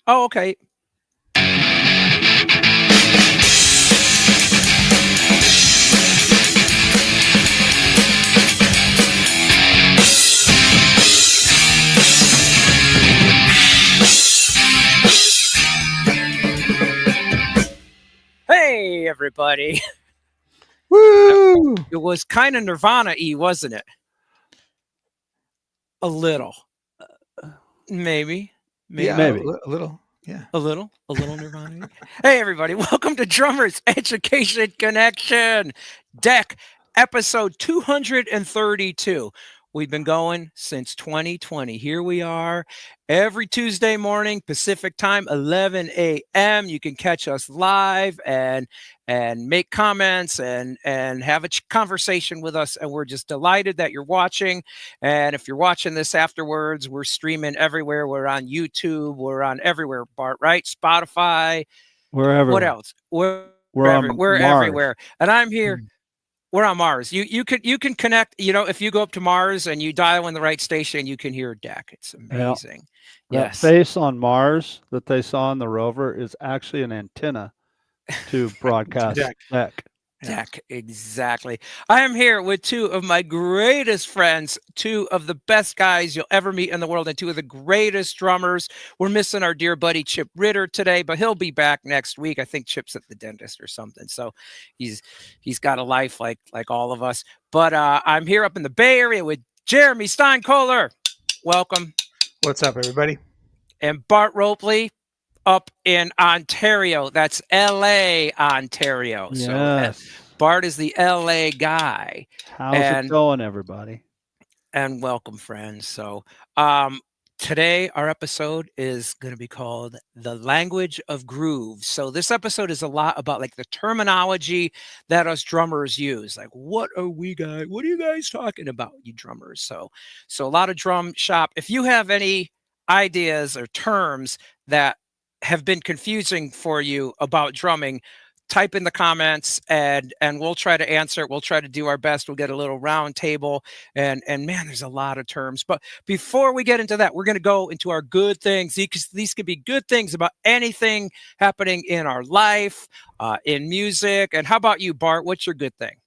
Oh, okay. Hey, everybody. Woo! It was kind of Nirvana-y, wasn't it? A little. Maybe. Yeah, Maybe. Maybe. a little. Yeah. A little Nirvana. Hey, everybody. Welcome to Drummers Education Connection. Deck, episode 232. We've been going since 2020. Here we are every Tuesday morning, Pacific time, 11 a.m. You can catch us live and make comments and have a conversation with us. And we're just delighted that you're watching. And if you're watching this afterwards, we're streaming everywhere. We're on YouTube. We're on everywhere, Bart, right? Spotify. We're What everywhere. else? We're We're on we're Mars. everywhere. And I'm here. Mm. We're on Mars. You can connect, if you go up to Mars and you dial in the right station, you can hear Deck. It's Yeah. amazing. That Yes. face on Mars that they saw on the rover is actually an antenna to broadcast Deck. deck. Yeah. Deck, exactly. I am here with two of my greatest friends, two of the best guys you'll ever meet in the world, and two of the greatest drummers. We're missing our dear buddy Chip Ritter today, but he'll be back next week. I think Chip's at the dentist or something, so he's got a life like all of us. But I'm here up in the Bay Area with Jeremy Steinkohler. Welcome. What's up, everybody? And Bart Ropley up in Ontario. That's LA, Ontario. Yes. So Bart is the LA guy. How's it going, everybody? And welcome, friends. So today our episode is going to be called The Language of Groove. So this episode is a lot about like the terminology that us drummers use. Like, what are you guys talking about, you drummers? So a lot of drum shop. If you have any ideas or terms that have been confusing for you about drumming, type in the comments and we'll try to answer it. We'll try to do our best. We'll get a little round table and man, there's a lot of terms. But before we get into that, we're going to go into our good things. These could be good things about anything happening in our life, in music. And how about you, Bart? What's your good thing?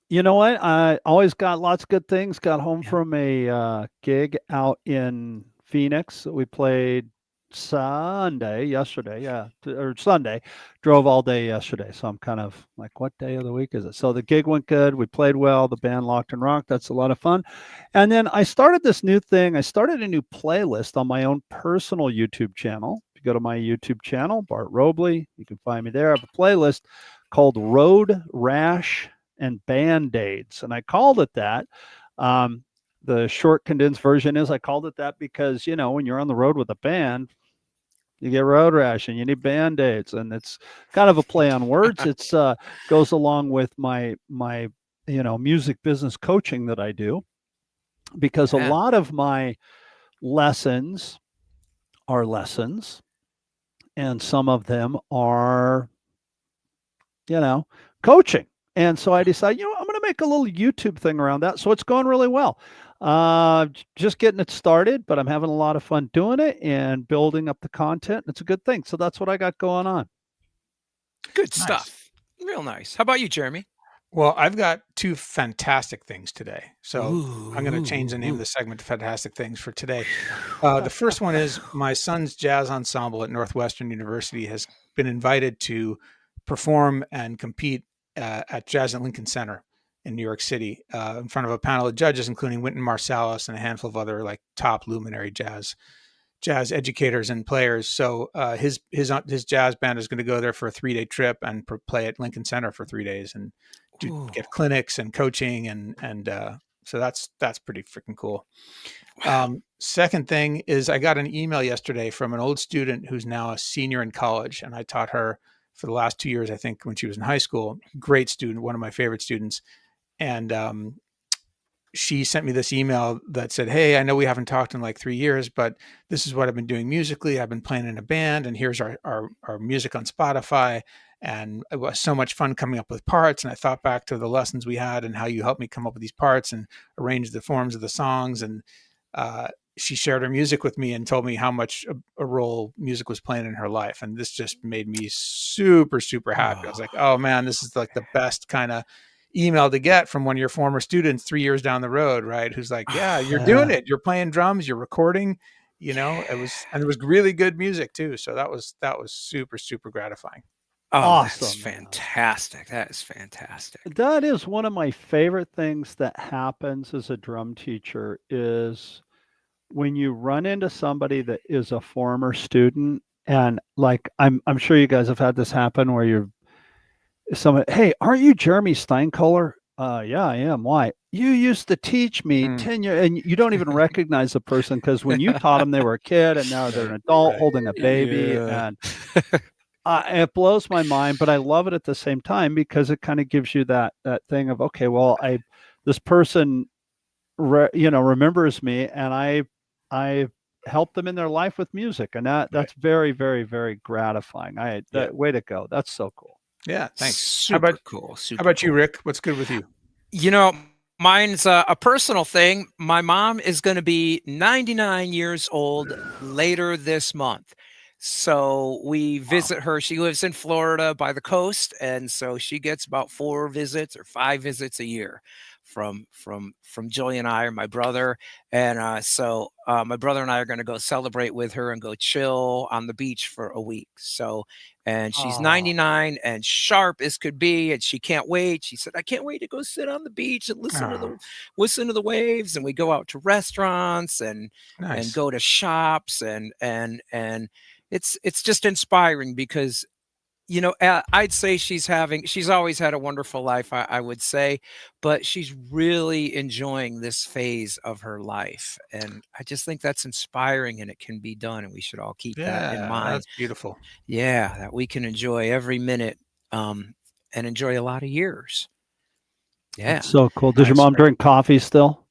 You know what? I always got lots of good things. Got home from a gig out in Phoenix that we played yesterday, or Sunday. Drove all day yesterday, so I'm kind of like, what day of the week is it? So the gig went good. We played well. The band Locked and Rocked. That's a lot of fun. And then I started this new thing. I started a new playlist on my own personal YouTube channel. If you go to my YouTube channel, Bart Robley, you can find me there. I have a playlist called Road Rash and Band-Aids, and I called it that. The short condensed version is I called it that because, when you're on the road with a band, you get road rash and you need Band-Aids, and it's kind of a play on words. It's goes along with my music business coaching that I do, because a lot of my lessons are lessons, and some of them are coaching. And so I decided, I'm going to make a little YouTube thing around that. So it's going really well. Just getting it started, but I'm having a lot of fun doing it and building up the content. It's a good thing. So that's what I got going on. Good stuff. Real nice. How about you, Jeremy? Well, I've got two fantastic things today. So I'm going to change the name of the segment to Fantastic Things for today. The first one is my son's jazz ensemble at Northwestern University has been invited to perform and compete at Jazz at Lincoln Center in New York City in front of a panel of judges, including Wynton Marsalis and a handful of other like top luminary jazz educators and players. So his jazz band is going to go there for a 3-day trip and play at Lincoln Center for 3 days and get clinics and coaching and so that's pretty freaking cool. Second thing is I got an email yesterday from an old student who's now a senior in college, and I taught her for the last 2 years, I think, when she was in high school. Great student, one of my favorite students. And she sent me this email that said, hey, I know we haven't talked in like 3 years, but this is what I've been doing musically. I've been playing in a band, and here's our music on Spotify. And it was so much fun coming up with parts. And I thought back to the lessons we had and how you helped me come up with these parts and arrange the forms of the songs. And she shared her music with me and told me how much a role music was playing in her life. And this just made me super, super happy. I was Oh, like, oh man, this is like the best kind of email to get from one of your former students 3 years down the road, right? Who's like, yeah, you're doing Yeah. it. You're playing drums, you're recording, and it was really good music too. So that was super, super gratifying. oh, that's Awesome, man. fantastic. That is fantastic. That is one of my favorite things that happens as a drum teacher is when you run into somebody that is a former student, and like I'm sure you guys have had this happen where you're someone, hey, aren't you Jeremy Steinkohler? Yeah, I am. Why? You used to teach me Mm. 10 years, and you don't even recognize the person because when you taught them, they were a kid, and now they're Right, an adult right. holding a baby, Yeah. and it blows my mind, but I love it at the same time because it kind of gives you that thing of, okay, well, I this person remembers me, and I helped them in their life with music, and Right. that's very, very, very gratifying. Yeah. That way to go. That's so cool. Yeah. Thanks. How about Super cool. how Super about you, cool. Rick? What's good with you? You know, mine's a personal thing. My mom is going to be 99 years old later this month. So we Wow. visit her. She lives in Florida by the coast, and so she gets about 4 visits or 5 visits a year from Joey and I or my brother. And so my brother and I are going to go celebrate with her and go chill on the beach for a week. So and she's Oh, 99 and sharp as could be, and she can't wait. She said, "I can't wait to go sit on the beach and Oh, listen to the waves." And we go out to restaurants and nice. go to shops and it's just inspiring because I'd say she's always had a wonderful life, I would say, but she's really enjoying this phase of her life. And I just think that's inspiring and it can be done. And we should all keep that in Yeah, mind. that's beautiful. Yeah, that we can enjoy every minute um, and enjoy a lot of years. Yeah. that's so cool. Does your Nice. mom drink coffee still?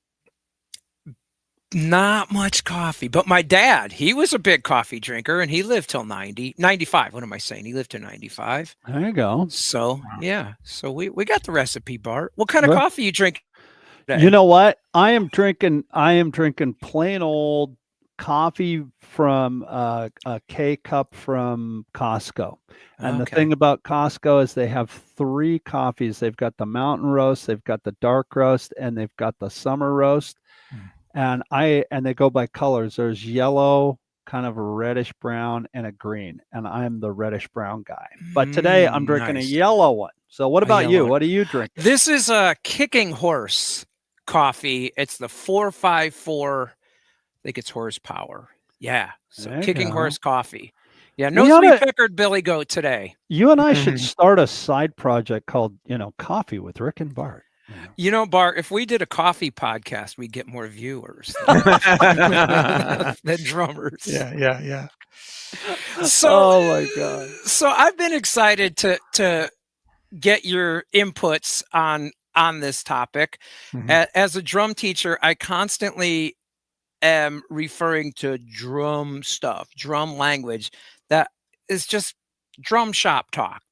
Not much coffee, but my dad, he was a big coffee drinker and he lived till 95. What am I saying? He lived to 95. There you go. So, Wow. yeah. So we got the recipe, Bart. What kind of Well, coffee you drink you today? know what? I am drinking plain old coffee from a K cup from Costco. And the Okay. thing about Costco is they have three coffees. They've got the mountain roast, they've got the dark roast, and they've got the summer roast. Mm. And they go by colors. There's yellow, kind of a reddish brown, and a green. And I'm the reddish brown guy. But today I'm drinking a Nice. yellow one. So what A about yellow you? one. What are you drinking? This is a Kicking Horse coffee. It's the 454. I think it's horsepower. Yeah. So There you Kicking go. Horse coffee. Yeah. No We ought three to pickered Billy Goat today. You and I should start a side project called, Coffee with Rick and Bart. Bart, if we did a coffee podcast, we'd get more viewers than drummers. Yeah, yeah, yeah. So, Oh my God. so I've been excited to get your inputs on this topic. Mhm. As a drum teacher, I constantly am referring to drum stuff, drum language that is just drum shop talk,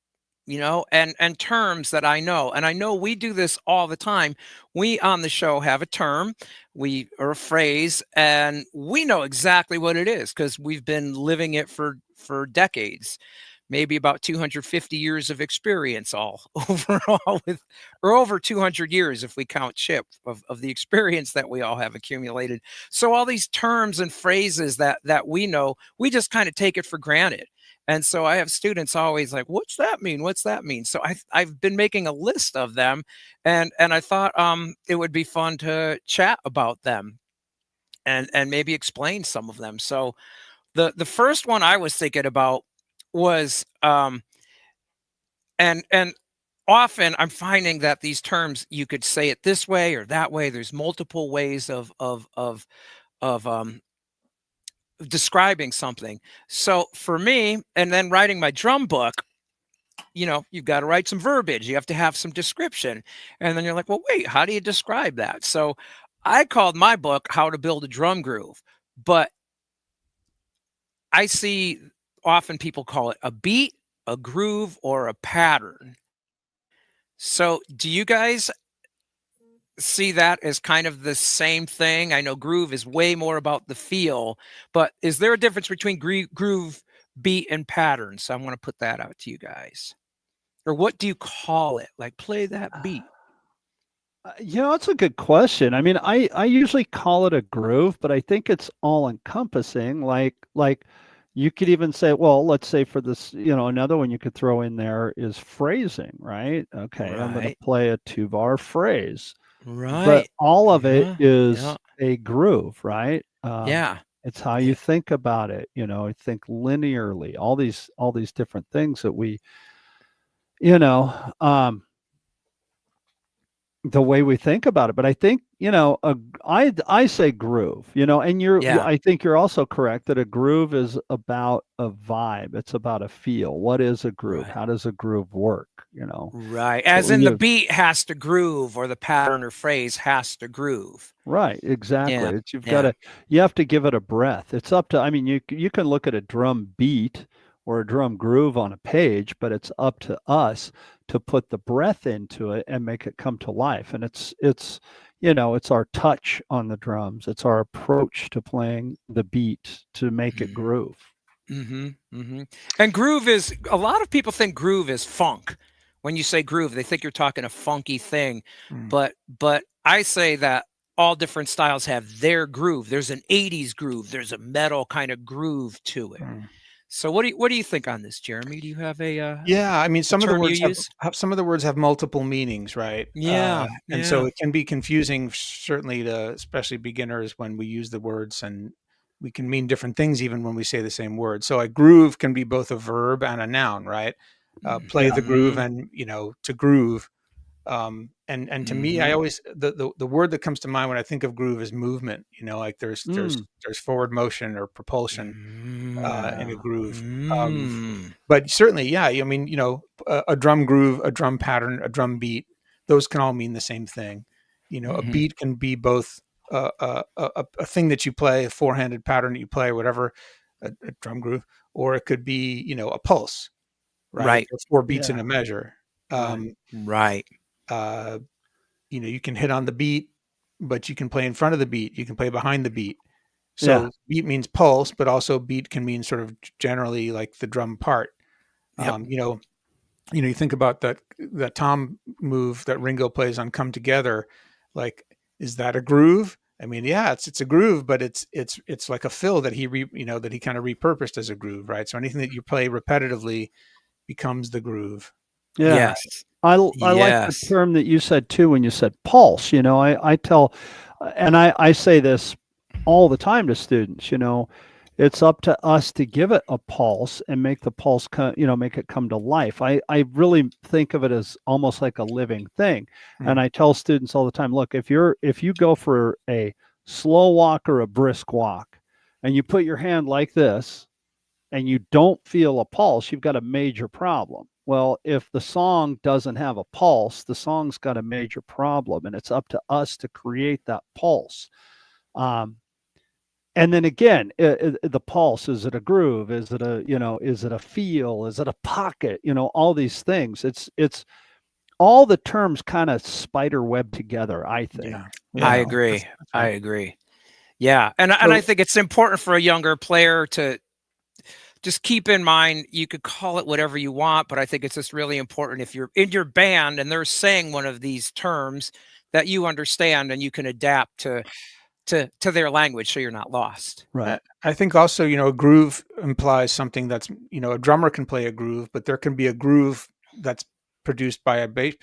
and terms that I know. And I know we do this all the time. We on the show have a term, we or a phrase, and we know exactly what it is because we've been living it for decades. Maybe about 250 years of experience all overall or over 200 years if we count Chip of the experience that we all have accumulated. So all these terms and phrases that we know, we just kind of take it for granted. And so I have students always like, "What's that mean? What's that mean?" So I've been making a list of them, and I thought it would be fun to chat about them and maybe explain some of them. So the first one I was thinking about was and often I'm finding that these terms you could say it this way or that way. There's multiple ways of describing something. So for me, and then writing my drum book, you've got to write some verbiage. You have to have some description. And then you're like, well, wait, how do you describe that? So I called my book How to Build a Drum Groove. But I see often people call it a beat, a groove, or a pattern. So do you guys see that as kind of the same thing? I know groove is way more about the feel, but is there a difference between groove, beat, and pattern? So I want to put that out to you guys. Or what do you call it? Like play that beat. It's a good question. I mean, I usually call it a groove, but I think it's all encompassing. Like you could even say, well, let's say for this, another one you could throw in there is phrasing, right? Okay, I'm going to Right. play a 2 bar phrase, but Right. all of it Yeah. is Yeah. a groove, right? Yeah. It's how you Yeah. think about it. Think linearly. All these different things that we, you know, um, the way we think about it. But I think, I say groove, and Yeah. I think you're also correct that a groove is about a vibe. It's about a feel. What is a groove? Right. How does a groove work? Right. So As in we the have beat has to groove or the pattern or phrase has to groove. Right, Yeah. exactly. Yeah. You have to give it a breath. It's up to, I mean, you can look at a drum beat or a drum groove on a page, but it's up to us to put the breath into it and make it come to life. And it's our touch on the drums. It's our approach to playing the beat to make it groove. Mhm, mhm. And groove is a lot of people think groove is funk. When you say groove, they think you're talking a funky thing, Mm, but I say that all different styles have their groove. There's an '80s groove, there's a metal kind of groove to it. mm. So what do you think on this, Jeremy? Do you have Yeah, I mean, a term you use? some of the words have multiple meanings, right? Yeah, And so yeah. it can be confusing, certainly to especially beginners when we use the words, and we can mean different things even when we say the same word. So a groove can be both a verb and a noun, right? Play Yeah. the groove, Mhm, and to groove. And to me, I mhm. always the word that comes to mind when I think of groove is movement. Like Mm, there's forward motion or propulsion in a Mm, groove. Um, mm, but certainly, yeah, I mean, a drum groove, a drum pattern, a drum beat, those can all mean the same thing. A mhm. beat can be both a thing that you play, a four-handed pattern that you play, whatever, a drum groove, or it could be, a pulse, right? Right, Or four beats in yeah. a measure. Right. Um, right. uh, you can hit on the beat, but you can play in front of the beat. You can play behind the beat. Yeah. So beat means pulse, but also beat can mean sort of generally like the drum part. Yep. Um, you know, you think about that tom move that Ringo plays on "Come Together," like, is that a groove? I mean, yeah, it's a groove, but it's like a fill that that he kind of repurposed as a groove, right? So anything that you play repetitively becomes the groove. Yeah. Yes. I like the Yes. term that you said too when you said pulse. I tell, and I say this all the time to students. It's up to us to give it a pulse and make the pulse come, make it come to life. I really think of it as almost like a living thing, and Mm, I tell students all the time, look, if you go for a slow walk or a brisk walk, and you put your hand like this and you don't feel a pulse, you've got a major problem. Well, if the song doesn't have a pulse, the song's got a major problem, and it's up to us to create that pulse. Um, and then again, the pulse, is it a groove? Is it a feel? Is it a pocket? All these things. It's all the terms kind of spider web together, I think. yeah, You I yeah, know. agree. that's I right. agree. Yeah, and I So think it's important for a younger player to just keep in mind you could call it whatever you want, but I think it's just really important if you're in your band and they're saying one of these terms that you understand and you can adapt to their language so you're not lost. right. I think also, a groove implies something that's, a drummer can play a groove, but there can be a groove that's produced by a bass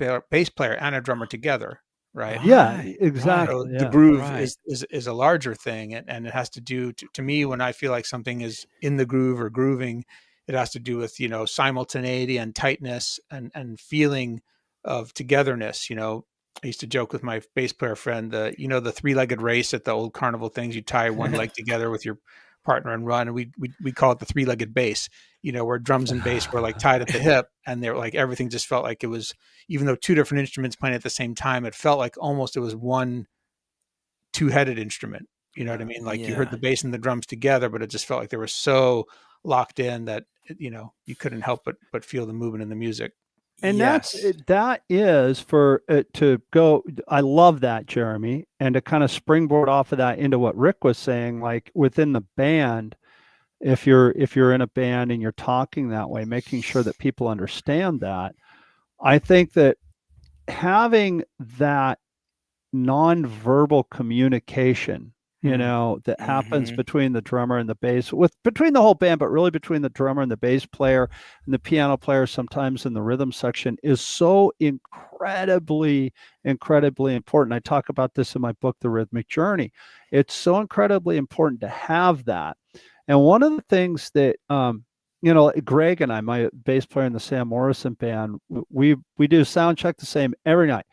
player and a drummer together, right? Yeah, Right. Right. So exactly. the Yeah. groove Right. is a larger thing, and it has to do to me when I feel like something is in the groove or grooving, it has to do with simultaneity and tightness and feeling of togetherness. I used to joke with my bass player friend, the three-legged race at the old carnival things. You tie one leg together with your partner and run, and we call it the three-legged bass. Where drums and bass were like tied at the hip, and they're like everything just felt like it was, even though two different instruments playing at the same time, it felt like almost it was one two-headed instrument. You know what I mean? Like you heard Yeah. the bass and the drums together, but it just felt like they were so locked in that you couldn't help but feel the movement in the music. And Yes. that is for it to go. I love that, Jeremy, and to kind of springboard off of that into what Rick was saying, like within the band, if you're in a band and you're talking that way, making sure that people understand that. I think that having that nonverbal communication, that happens Mhm. between the drummer and the bass, with between the whole band, but really between the drummer and the bass player and the piano player, sometimes in the rhythm section, is so incredibly important. I talk about this in my book, The Rhythmic Journey. It's so incredibly important to have that. And one of the things that Greg and I, my bass player in the Sam Morrison band, we do sound check the same every night,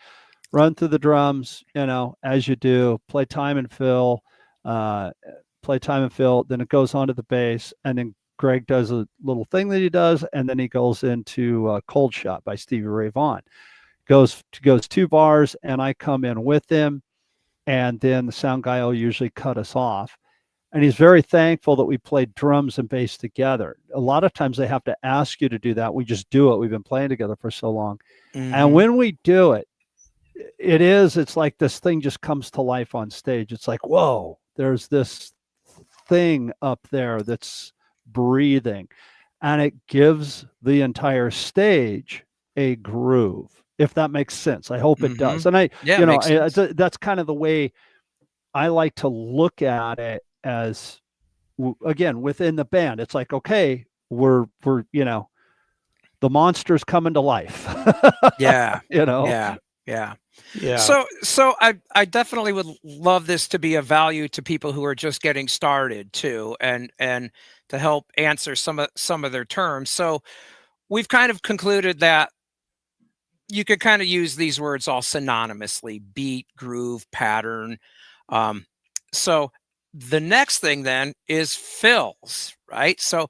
run through the drums, as you do, uh, play time and fill. Then it goes on to the bass, and then Greg does a little thing that he does, and then he goes into Cold Shot by Stevie Ray Vaughan. Goes 2 bars, and I come in with him, and then the sound guy will usually cut us off. And he's very thankful that we played drums and bass together. A lot of times they have to ask you to do that. We just do it. We've been playing together for so long. And Mhm. when we do it, it's like this thing just comes to life on stage. It's like, whoa, there's this thing up there that's breathing, and it gives the entire stage a groove, if that makes sense. I hope it does. Mhm. And Yeah, makes sense. that's kind of the way I like to look at it, as again, within the band. It's like, okay, we're the monster's coming to life. Yeah. you know Yeah. Yeah. Yeah. So I definitely would love this to be of value to people who are just getting started too, and to help answer some of their terms. So we've kind of concluded that you could kind of use these words all synonymously: beat, groove, pattern. Um, so the next thing then is fills, right? So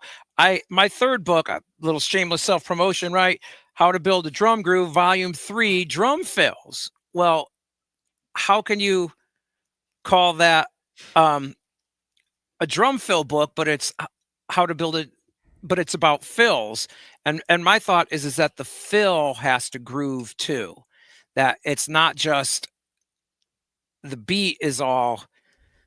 my third book, a little shameless self promotion, right? How to Build a Drum Groove, Volume 3, Drum Fills. Well, how can you call that um, a drum fill book, but it's how to build it, but it's about fills. And my thought is that the fill has to groove too. That it's not just the beat is all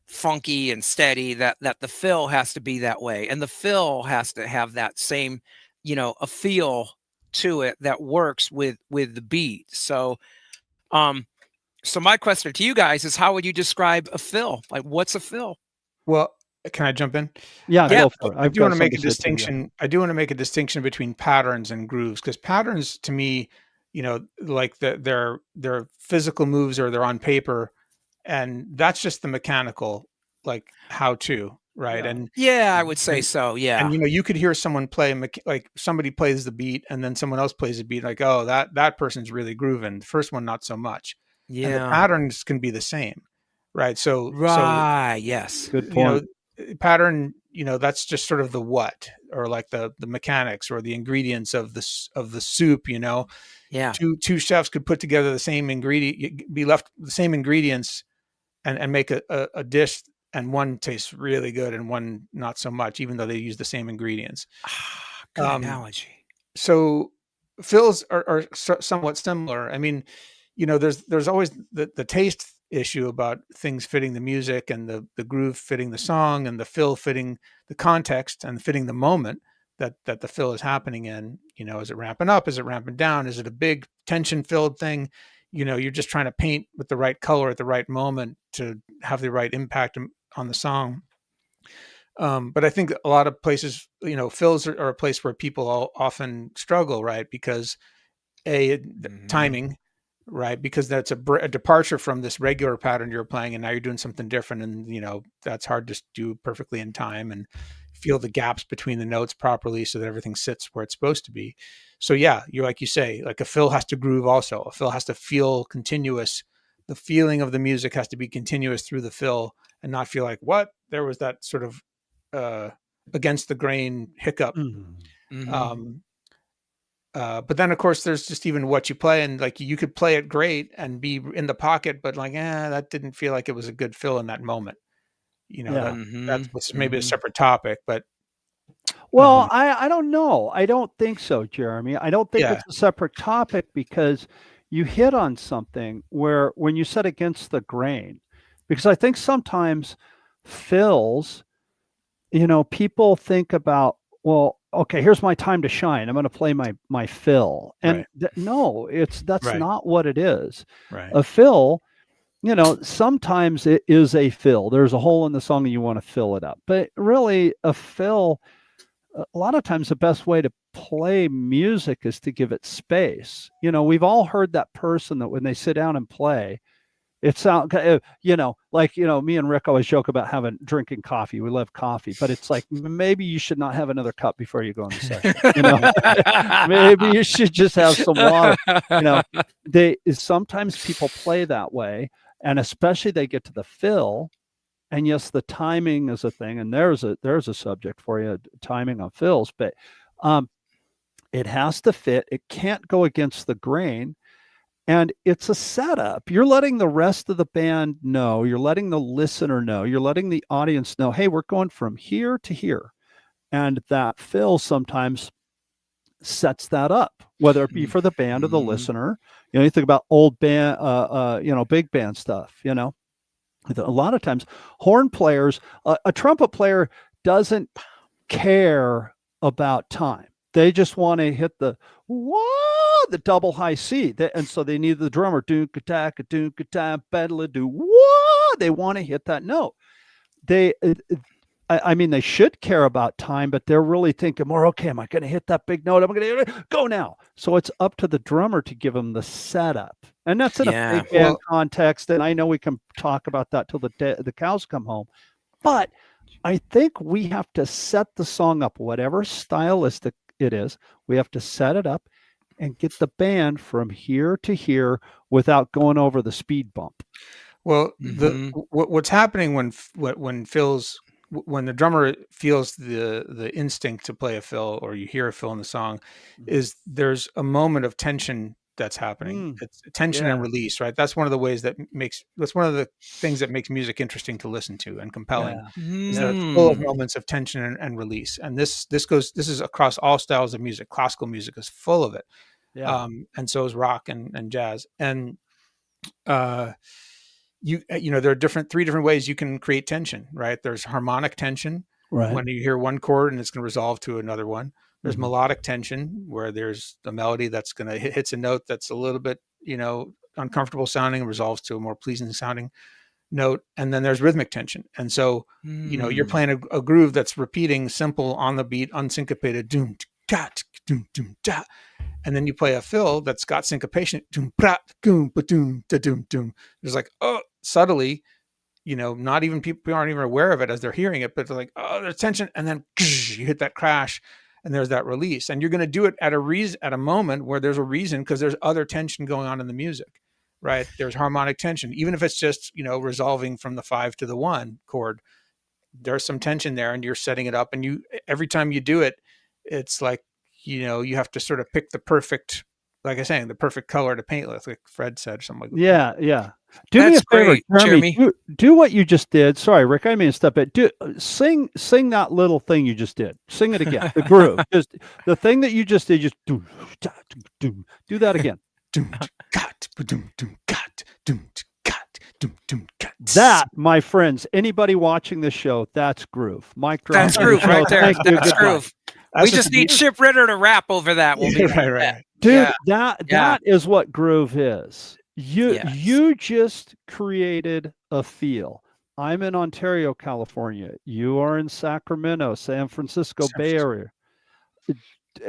funky and steady, that the fill has to be that way. And the fill has to have that same, a feel to it that works with the beat. Um so my question to you guys is, how would you describe a fill? Like, what's a fill? Well, can I jump in? Yeah, I Yeah. go for it. I I've do got wanna something make to a say too. Yeah. distinction I do wanna make a distinction between patterns and grooves, because patterns to me, like they're physical moves, or they're on paper, and that's just the mechanical, like, how to, right? Yeah. Yeah, I And would say and so. Yeah. you could hear someone play like somebody plays the beat, and then someone else plays the beat, like, "Oh, that person's really grooving." The first one, not so much. And the Yeah. patterns can be the same, right? So Right. Yes. Good you know point. pattern, that's just sort of the what, or like the mechanics or the ingredients of the soup. Yeah. Two chefs could put together the same ingredient, be left the same ingredients, and make a dish, and one tastes really good and one not so much, even though they use the same ingredients. Ah, good um analogy. so fills are somewhat similar. I mean, there's always the taste issue about things fitting the music, and the groove fitting the song, and the fill fitting the context and fitting the moment that the fill is happening in. Is it ramping up? Is it ramping down? Is it a big tension filled thing? You're just trying to paint with the right color at the right moment to have the right impact on the song. But I think a lot of places, fills are a place where people often struggle, right? Because Mhm. timing, right? Because that's a departure from this regular pattern you're playing, and now you're doing something different, and that's hard to do perfectly in time and feel the gaps between the notes properly so that everything sits where it's supposed to be. So yeah, you're like you say, like a fill has to groove also. A fill has to feel continuous. The feeling of the music has to be continuous through the fill, and not feel like, what, there was that sort of uh, against the grain hiccup. Mhm. Mhm. Um, but then, of course, there's just even what you play, and like you could play it great and be in the pocket, but like, that didn't feel like it was a good fill in that moment. Yeah. That's Mhm. what's maybe a Mhm. separate topic, but Well, I don't know. I don't think so, Jeremy. I don't think Yeah, it's a separate topic because you hit on something where when you said against the grain, because I think sometimes fills, people think about, well, okay, here's my time to shine. I'm going to play my fill. And right, no, that's right, not what it is. right. A fill, sometimes it is a fill. There's a hole in the song and you want to fill it up. But really a fill, a lot of times the best way to play music is to give it space. We've all heard that person that when they sit down and play, it sounds, like, me and Rick always joke about drinking coffee. We love coffee, but it's like maybe you should not have another cup before you go in the session. Maybe you should just have some water. Sometimes people play that way, and especially they get to the fill. And yes, the timing is a thing, and there's a subject for you, timing on fills, but it has to fit. It can't go against the grain, and it's a setup. You're letting the rest of the band know. You're letting the listener know. You're letting the audience know. Hey, we're going from here to here, and that fill sometimes sets that up, whether it be for the band or the Mhm. listener. You think about old band, big band stuff. A lot of times horn players, a trumpet player doesn't care about time. They just want to hit the whoa, the double high C. And so they need the drummer do whoa. They want to hit that note. I mean, they should care about time, but they're really thinking more, okay, am I going to hit that big note? I'm going to go now. So it's up to the drummer to give them the setup. And that's in a Yeah. big band Well, context. And I know we can talk about that till the cows come home. But I think we have to set the song up, whatever stylistic it is, we have to set it up and get the band from here to here without going over the speed bump. well, Mhm. what's happening when the drummer feels the instinct to play a fill, or you hear a fill in the song, is there's a moment of tension that's happening. Mm, It's tension and yeah, release, right? That's one of the ways that's one of the things that makes music interesting to listen to and compelling, yeah, is that yeah, it's full of Mm. moments of tension and release. And this is across all styles of music. Classical music is full of it, yeah. and so is rock and jazz. And uh, there are three different ways you can create tension, right? There's harmonic tension, Right. when you hear one chord and it's going to resolve to another one. There's Mhm. melodic tension, where there's a melody that's going to hits a note that's a little bit uncomfortable sounding and resolves to a more pleasing sounding note. And then there's rhythmic tension. And so you're Mm. playing a groove that's repeating, simple, on the beat, unsyncopated, doom da doom doom da, and then you play a fill that's got syncopation, doom bra doom ba doom da doom doom. There's like, oh, subtly, not even people aren't even aware of it as they're hearing it, but they're like, oh, there's tension, and then you hit that crash, and there's that release, and you're going to do it at a moment where there's a reason, because there's other tension going on in the music, right? There's harmonic tension, even if it's just resolving from the 5 to the 1 chord. There's some tension there, and you're setting it up, and you every time you do it, it's like you have to sort of pick the perfect, like I saying, the perfect color to paint with, like Fred said, or something like that. Yeah, yeah. Do me a That's favor, great, Jeremy. Jeremy. Do what you just did. Sorry, Rick, I mean to step it. Sing that little thing you just did. Sing it again. The groove. Just the thing that you just did. Just do that again. Doom, got, doom, doom, got, doom, got, doom, got. That, my friends, anybody watching this show, that's groove. Mic drop. That's End of groove right show. there. Thank you. That's Goodbye. groove. We That's just just need Chip Ritter to rap over that. We'll be right, right back. right. Dude, Yeah, that yeah, that is what groove is. You yes. you just created a feel. I'm in Ontario, California. You are in Sacramento, San Francisco San Bay Francisco. Area.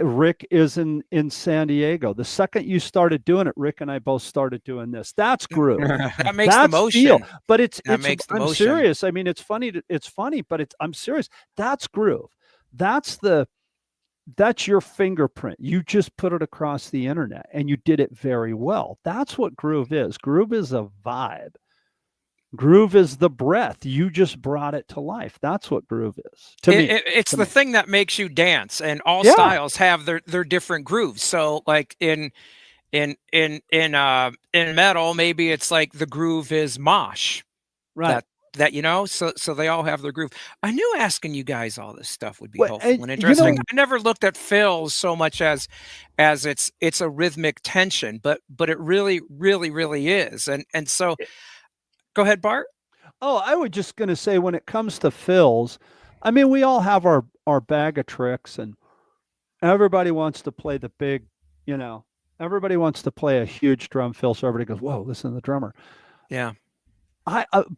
Rick is in San Diego. The second you started doing it, Rick and I both started doing this. That's groove. That makes the That's feel. motion. But it's That it's makes the I'm motion. serious. I mean, it's funny, but I'm serious. That's groove. That's that's your fingerprint. You just put it across the internet and you did it very well. That's what groove is. Groove is a vibe. Groove is the breath. You just brought it to life. That's what groove is to me. It's To the me. thing that makes you dance, and all Yeah. styles have their different grooves. So, like in metal, maybe it's like the groove is mosh. Right. That that, so they all have their groove. I knew asking you guys all this stuff would be Well, helpful and you interesting. know, I never looked at fills so much as it's a rhythmic tension, but it really is. And so go ahead, Bart. oh, I was just going to say when it comes to fills, I mean, we all have our bag of tricks, and everybody wants to play the big, you know, everybody wants to play a huge drum fill, so everybody goes, "Whoa, listen to the drummer." Yeah.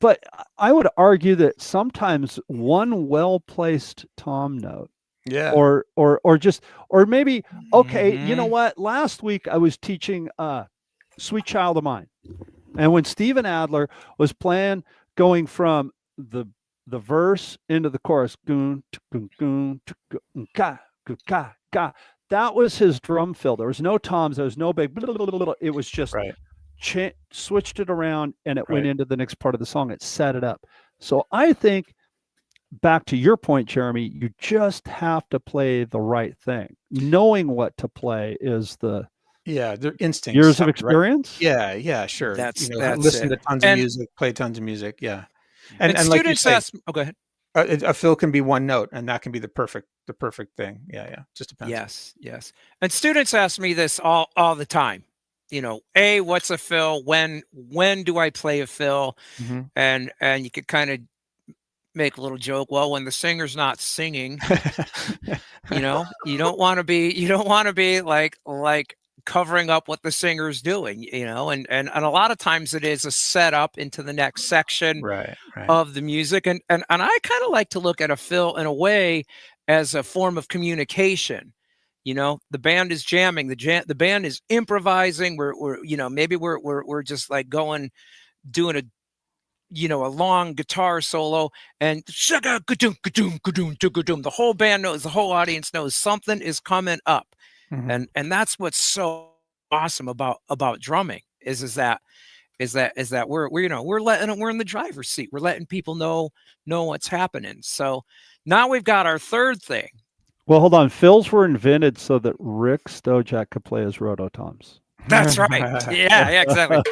But I would argue that sometimes one well placed tom note, Yeah. or just, or maybe, okay, you know Mhm. what? Last week I was teaching "Sweet Child of Mine," and when Steven Adler was playing, going from the verse into the chorus, goon, goon, goon, ka, ka, ka. That was his drum fill. There was no toms. There was no big. It was just Right. switched it around, and it went Right. into the next part of the song. It set it up. So I think, back to your point, Jeremy, you just have to play the right thing. Knowing what to play is the Yeah, their instincts years of have the right. experience. Yeah, yeah, sure. That's Listen it. to tons of And music, play tons of music. Yeah, and and like you students say, ask. Oh, go ahead. a fill can be one note, and that can be the perfect thing. Yeah, yeah. Just depends. Yes, yes. And students ask me this all the time. A, what's a fill? When do I play a fill? Hmm. And you could kind of make a little joke. Well, when the singer's not singing, you don't want to be like covering up what the singer's doing, and a lot of times it is a setup into the next section Right, right. of the music. And I kind of like to look at a fill in a way as a form of communication. The band is jamming, the band is improvising. We're maybe we're just like doing a long guitar solo, and shaga gadoom gadoom gadoom gadoom. The whole band knows, the whole audience knows something is coming up. Hmm. And that's what's so awesome about drumming is that we're in the driver's seat. We're letting people know what's happening. So now we've got our third thing. Well, hold on. Fills were invented so that Rick Stojak could play his rototoms. That's right. Yeah, exactly.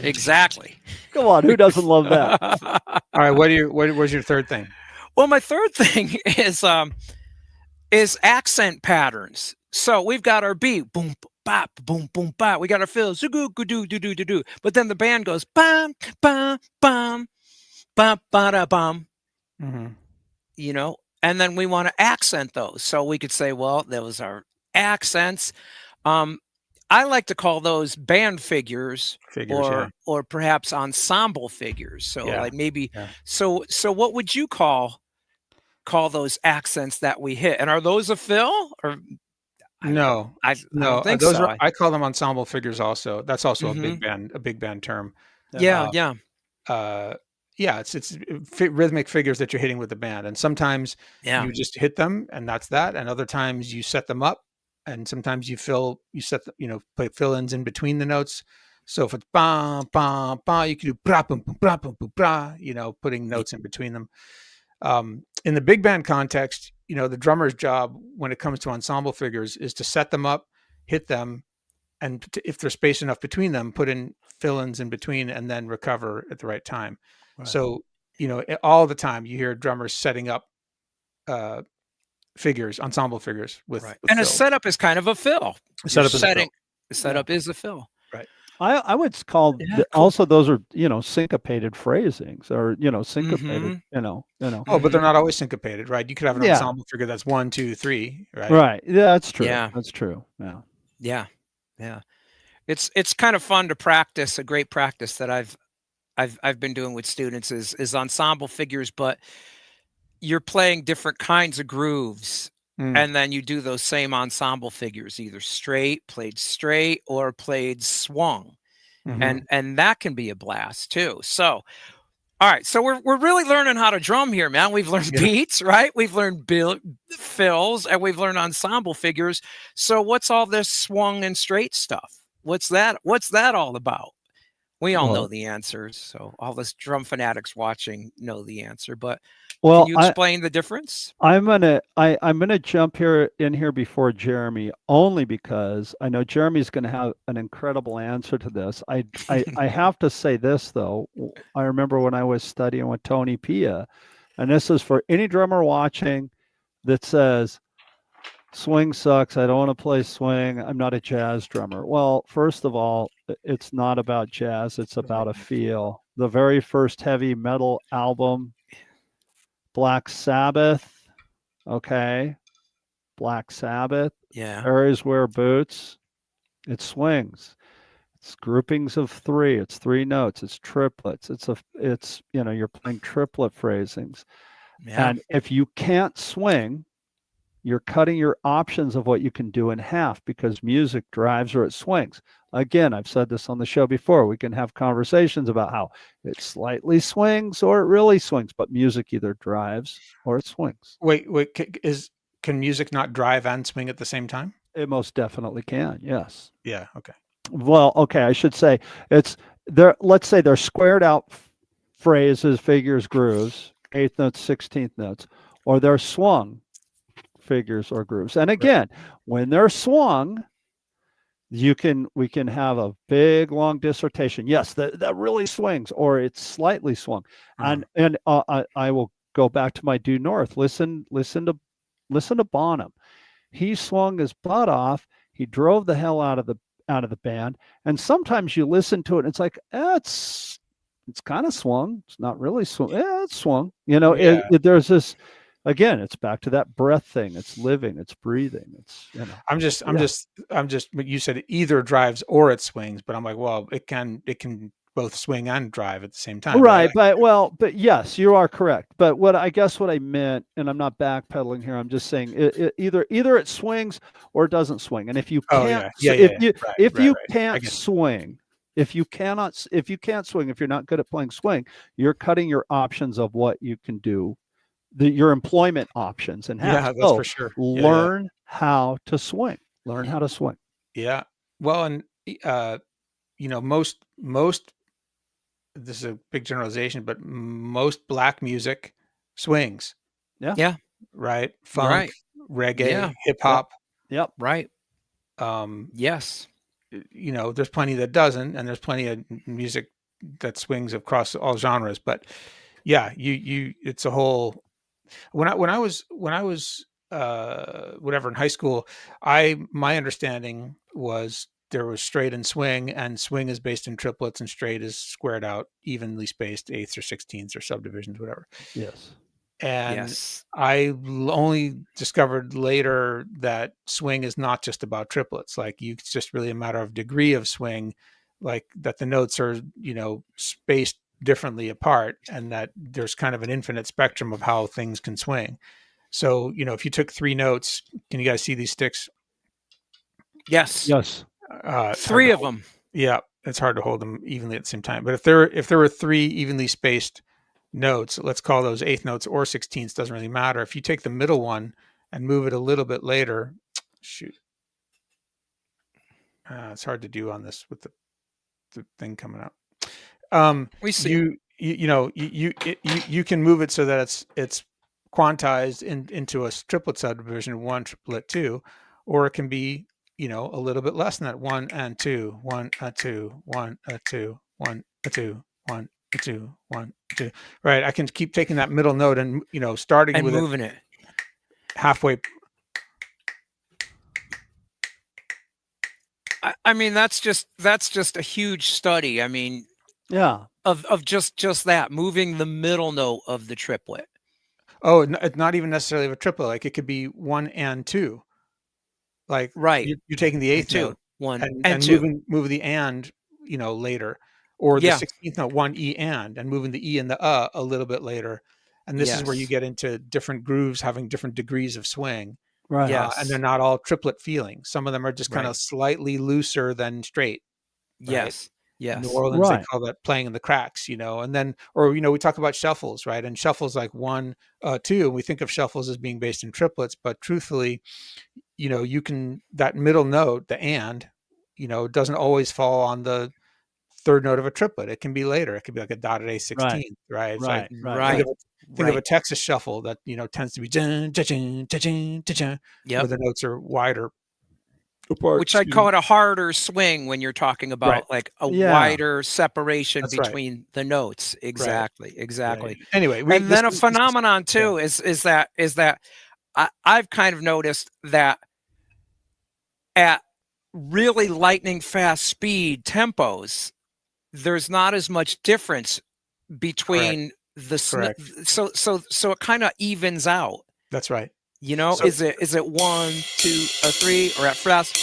Exactly. Come on, who doesn't love that? All right. What was your third thing? Well, my third thing is accent patterns. So we've got our beat, boom, bop, boom, boom, bop. We got our fills, do do do do do do. But then the band goes bam, bam, bam, bam, ba da bam. Hmm. And then we want to accent those. So we could say, well, those are accents. Um, I like to call those band figures, Figures. Yeah. or perhaps ensemble figures. So Yeah. like maybe Yeah. so what would you call those accents that we hit? And are those a fill? Or No, I no. don't think Those so. are. I call them ensemble figures. Also, that's also Mhm. a big band term. Yeah, Uh, yeah. uh, yeah, it's rhythmic figures that you're hitting with the band, and sometimes Yeah. you just hit them, and that's that. And other times you set them up, and sometimes you set play fill-ins in between the notes. So if it's ba ba ba, you can do bra boom boom bra boom boom bra, putting Y notes in between them. In the big band context, the drummer's job when it comes to ensemble figures is to set them up, hit them, and if there's space enough between them, put in fill-ins in between, and then recover at the right time. Right. So, all the time you hear drummers setting up uh, figures, ensemble figures with Right. And a fills. setup is kind of a fill. You're Setup is a fill. setting the Yeah. setup is a fill. Right. I would call Yeah, cool. also those are syncopated phrasings, or syncopated. Mhm. Oh, but they're Mhm. not always syncopated, right? You could have an Yeah. ensemble figure that's 1, 2, 3, right? Right. Yeah, that's true. Yeah. That's true. Yeah. Yeah. Yeah. It's kind of fun to practice. A great practice that I've been doing with students is ensemble figures, but you're playing different kinds of grooves, Mm. and then you do those same ensemble figures, either played straight or played swung. Mhm. And that can be a blast too. So, all right, so we're really learning how to drum here, man. We've learned Yeah. beats, right? We've learned fills, and we've learned ensemble figures. So what's all this swung and straight stuff? What's that all about? We all know Well, the answers, so all us drum fanatics watching know the answer. But can well, you explain the difference? I'm gonna jump here in here before Jeremy, only because I know Jeremy's gonna have an incredible answer to this. I have to say this though. I remember when I was studying with Tony Pia, and this is for any drummer watching that says swing sucks. I don't want to play swing. I'm not a jazz drummer. Well, first of all, it's not about jazz. It's about a feel. The very first heavy metal album, Black Sabbath. Okay, Black Sabbath, Yeah. Aries Wear Boots. It swings. It's groupings of three. It's three notes. It's triplets. It's you're playing triplet phrasings. Yeah. And if you can't swing, you're cutting your options of what you can do in half because music drives or it swings. Again, I've said this on the show before. We can have conversations about how it slightly swings or it really swings, but music either drives or it swings. Wait, can music not drive and swing at the same time? It most definitely can. Yes. Yeah. Okay. Well, okay, I should say it's there. Let's say they're squared out phrases, figures, grooves, eighth notes, 16th notes, or they're swung figures or grooves. And Right. again, when they're swung, we can have a big long dissertation. Yes, that really swings, or it's slightly swung. Uh-huh. I will go back to my due north. Listen to Bonham. He swung his butt off. He drove the hell out of the band. And sometimes you listen to it and it's like, it's kind of swung. It's not really swung. Yeah, it's swung. Yeah. There's this again, it's back to that breath thing. It's living, it's breathing. Yeah. I'm just. But you said it either drives or it swings, but I'm like, well, it can both swing and drive at the same time, right? Right, but yes, you are correct. But what I meant, and I'm not backpedaling here. I'm just saying either it swings or it doesn't swing. And if you Oh can't, yeah, so yeah, yeah, yeah. Right, if right, you right. I can't get. swing, if you can't swing, if you're not good at playing swing, you're cutting your options of what you can do, your employment options in half. Yeah, that's So for sure. Yeah, yeah, learn how to swing. Learn how to swing. yeah. Well, and uh, most. This is a big generalization, but most black music swings, Yeah. Yeah. right? Funk, Right. reggae, Yeah. hip Yep. hop. Yep. Right. Um, Yes. there's plenty that doesn't, and there's plenty of music that swings across all genres. But yeah, it's a whole. When I was whatever in high school, my understanding was there was straight and swing is based in triplets, and straight is squared out, evenly spaced eighths or sixteenths or subdivisions, whatever. Yes. And Yes. only discovered later that swing is not just about triplets. Like it's just really a matter of degree of swing, like that the notes are, spaced differently apart and that there's kind of an infinite spectrum of how things can swing. So, if you took three notes, can you guys see these sticks? Yes. Yes. It's hard Three to of hold. them. Yeah, it's hard to hold them evenly at the same time. But if there were three evenly spaced notes, let's call those eighth notes or sixteenths, doesn't really matter. If you take the middle one and move it a little bit later, shoot, it's hard to do on this with the thing coming up. We see. You can move it so that it's quantized into a triplet subdivision, one triplet two, or it can be a little bit less than that, one and two, one a two, one a two, one a two, one a two, one a two. Right, I can keep taking that middle note and starting And with it moving it. halfway. I mean, that's just a huge study. I mean, Yeah. of just that moving the middle note of the triplet. Oh, it's not even necessarily a triplet. Like it could be one and two. Like Right. you're taking the And eighth two. note One and and two. moving the and later, or the Yeah. 16th note one e and moving the e and the a little bit later, and this is where you Yes. get into different grooves having different degrees of swing, Right. and they're Yes. not all triplet feelings. Some of them are just kind Right. of slightly looser than straight, right? Yes. In New Yes. Orleans, they Right. call that playing in the cracks, and then, or, we talk about shuffles, right? And shuffles like one, two, and we think of shuffles as being based in triplets, but truthfully, that middle note, the and, doesn't always fall on the third note of a triplet. It can be later. It could be like a dotted Right. A16, right? It's like Right. Right. think Right. of think of a Right. Texas shuffle that tends to be dun, dun, dun, dun, dun, dun, dun, where Yep. the notes are wider apart. Which I'd Excuse me. call it a harder swing when you're talking Right. about like a Yeah. wider separation That's right. between the notes. Right. Exactly. Right. Exactly. Anyway, we And this then a is this is phenomenon yeah. too is that I've kind of noticed that at really lightning fast speed tempos, there's not as much difference Correct. between the Correct. so it kind of evens out. That's right. You know, So is it 1, 2, a 3, or at fast?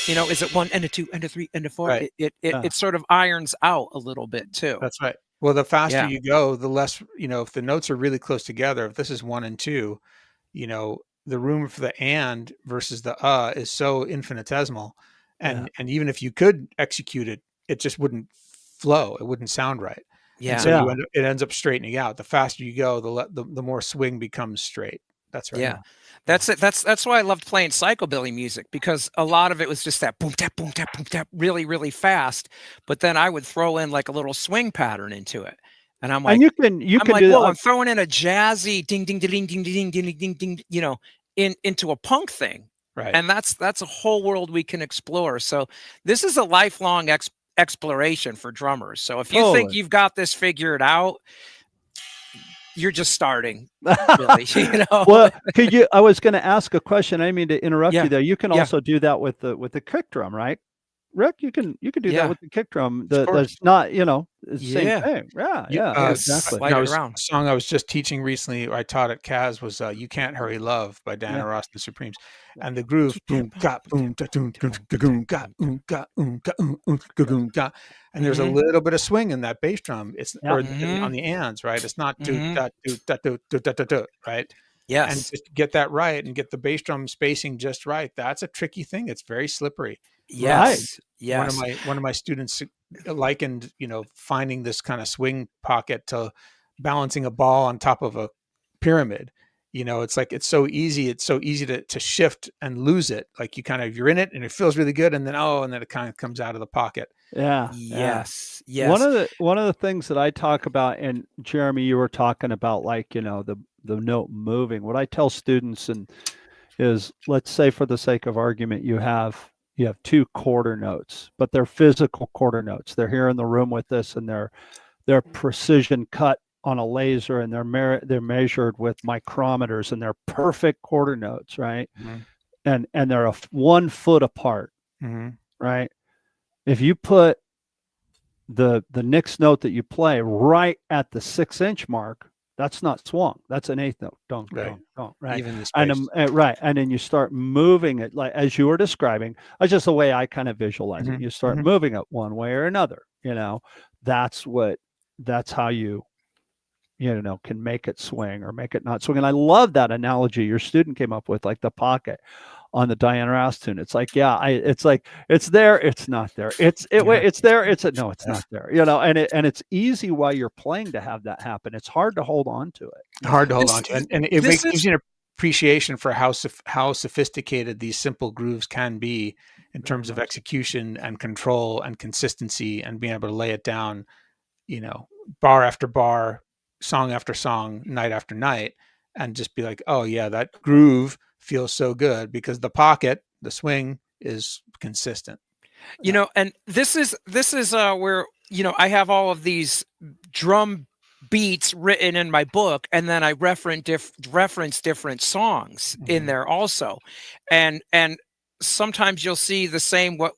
Is it 1 and a 2 and a 3 and a 4? right. Yeah. It sort of irons out a little bit too. That's right. Well, the faster Yeah. you go, the less, if the notes are really close together, if this is 1 and 2, the room for the and versus the is so infinitesimal. Yeah. And even if you could execute it, it just wouldn't flow. It wouldn't sound right. And so Yeah. Yeah. it ends up straightening out. The faster you go, the more swing becomes straight. That's right. Yeah. Yeah. That's it. That's why I loved playing psychobilly music, because a lot of it was just that boom tap really really fast, but then I would throw in like a little swing pattern into it. And I'm And like you can do "Whoa, that. I'm throwing in a jazzy ding ding ding ding ding ding ding ding ding," into a punk thing. Right. And that's a whole world we can explore. So this is a lifelong exploration for drummers. So if you think Totally. you've got this figured out, you're just starting, really. Well, I was going to ask a question. I didn't mean to interrupt Yeah. you there. You can Yeah. also do that with the kick drum, right? Rick, you can do Yeah. that with the kick drum. Of course. That's not, it's the same Yeah. thing. Yeah, You- yeah, uh, exactly. Slide it A around. song I was just teaching recently, I taught at CAS, was "You Can't Hurry Love" by Diana Yeah. Ross and the Supremes, and the grooves boom got boom da doom doom da goom got got ga goom got, and there's a Mhm. little bit of swing in that bass drum. It's Yeah. on the ands, right? It's not do Mhm. da do da do da, right? And Yes. just get that right and get the bass drum spacing just right. That's a tricky thing. It's very slippery. Right. Yes. Yes. One of my students likened finding this kind of swing pocket to balancing a ball on top of a pyramid. It's like it's so easy to shift and lose it. Like you're in it and it feels really good, and then it kind of comes out of the pocket. Yeah. Yeah. Yes. One Yes. of the things that I talk about, and Jeremy, you were talking about, like, the note moving. What I tell students is, let's say for the sake of argument, you have two quarter notes, but they're physical quarter notes. They're here in the room with us, and they're precision cut on a laser, and they're measured with micrometers, and they're perfect quarter notes, right? Mhm. And they're 1 foot apart, Mhm. right? If you put the next note that you play right at the 6-inch mark, that's not swung. That's an eighth note. Don't, Right. right. Even the And space. right, and then you start moving it, like as you were describing. That's just the way I kind of visualize it. Mhm. You start Mhm. moving it one way or another. That's how you can make it swing or make it not swing. And I love that analogy your student came up with, like the pocket on the Diana Ross tune. It's like, it's like, it's there, it's not there. It's there, no, it's not there. And it's easy while you're playing to have that happen. It's hard to hold on to it. Hard to hold This on to, and it this gives is you an appreciation for how sophisticated these simple grooves can be in Very terms of much. execution and control and consistency and being able to lay it down, bar after bar, song after song, night after night, and just be like, oh yeah, that groove feels so good because the swing is consistent. and this is where I have all of these drum beats written in my book, and then I reference different songs in Mhm. there also, and sometimes you'll see the same, what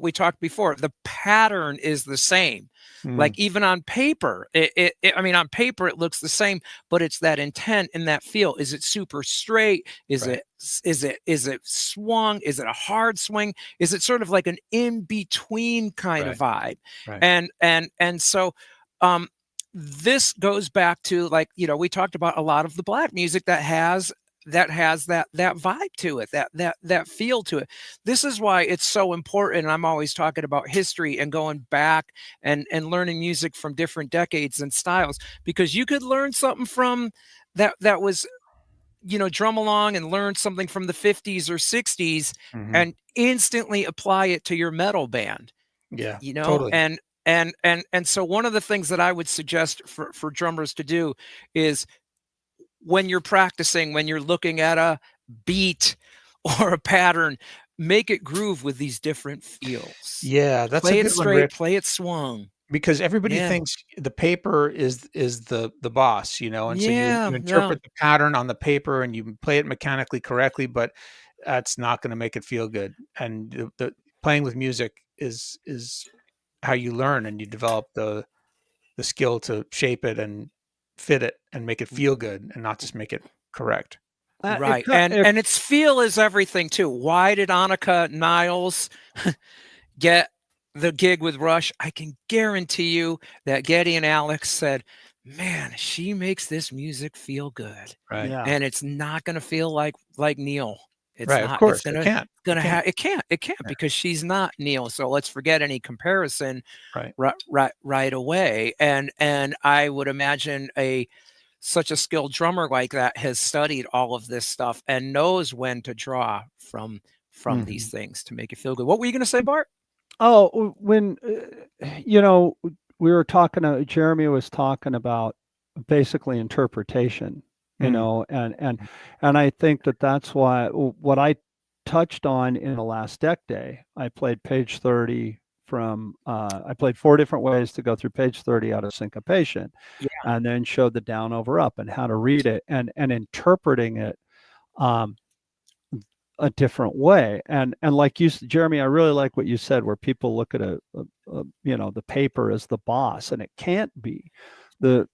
we talked before, the pattern is the same. Like Mm, even on paper, on paper it looks the same, but it's that intent and that feel. Is it super straight? Is right, it is it swung? Is it a hard swing? Is it sort of like an in between kind of right, vibe? right. And so um this goes back to, like, we talked about a lot of the black music that vibe to it, that feel to it. This is why it's so important. I'm always talking about history and going back and learning music from different decades and styles, because you could learn something from that was, drum along and learn something from the 50s or 60s Mhm. and instantly apply it to your metal band. Yeah, you know, totally. and so one of the things that I would suggest for drummers to do is when you're practicing, when you're looking at a beat or a pattern, make it groove with these different feels. Yeah, that's a Play it good one, Rick, straight, play it swung. because everybody Yeah. thinks the paper is the boss, and so you Yeah, no. interpret the pattern on the paper and you play it mechanically correctly, but that's not going to make it feel good. And the playing with music is how you learn and you develop the skill to shape it and fit it and make it feel good and not just make it correct. Right. And its feel is everything too. Why did Annika Niles get the gig with Rush? I can guarantee you that Geddy and Alex said, "Man, she makes this music feel good." Right. Yeah. And it's not going to feel like Neil. It's Right. Of not. It's course. It gonna can't. It can't. have. It can't Yeah. because she's not Neil. So let's forget any comparison Right. right away. And I would imagine such a skilled drummer like that has studied all of this stuff and knows when to draw from these things to make it feel good. What were you going to say, Bart? Oh, when we were talking, Jeremy was talking about basically interpretation, Mm. and I think that's why what I touched on in the last deck day, I played page 30 from, I played 4 different ways to go through page 30 out of syncopation, Yeah. and then showed the down over up and how to read it and interpreting it. Um, a different way. And like you, Jeremy, I really like what you said, where people look at the paper as the boss, and it can't be. The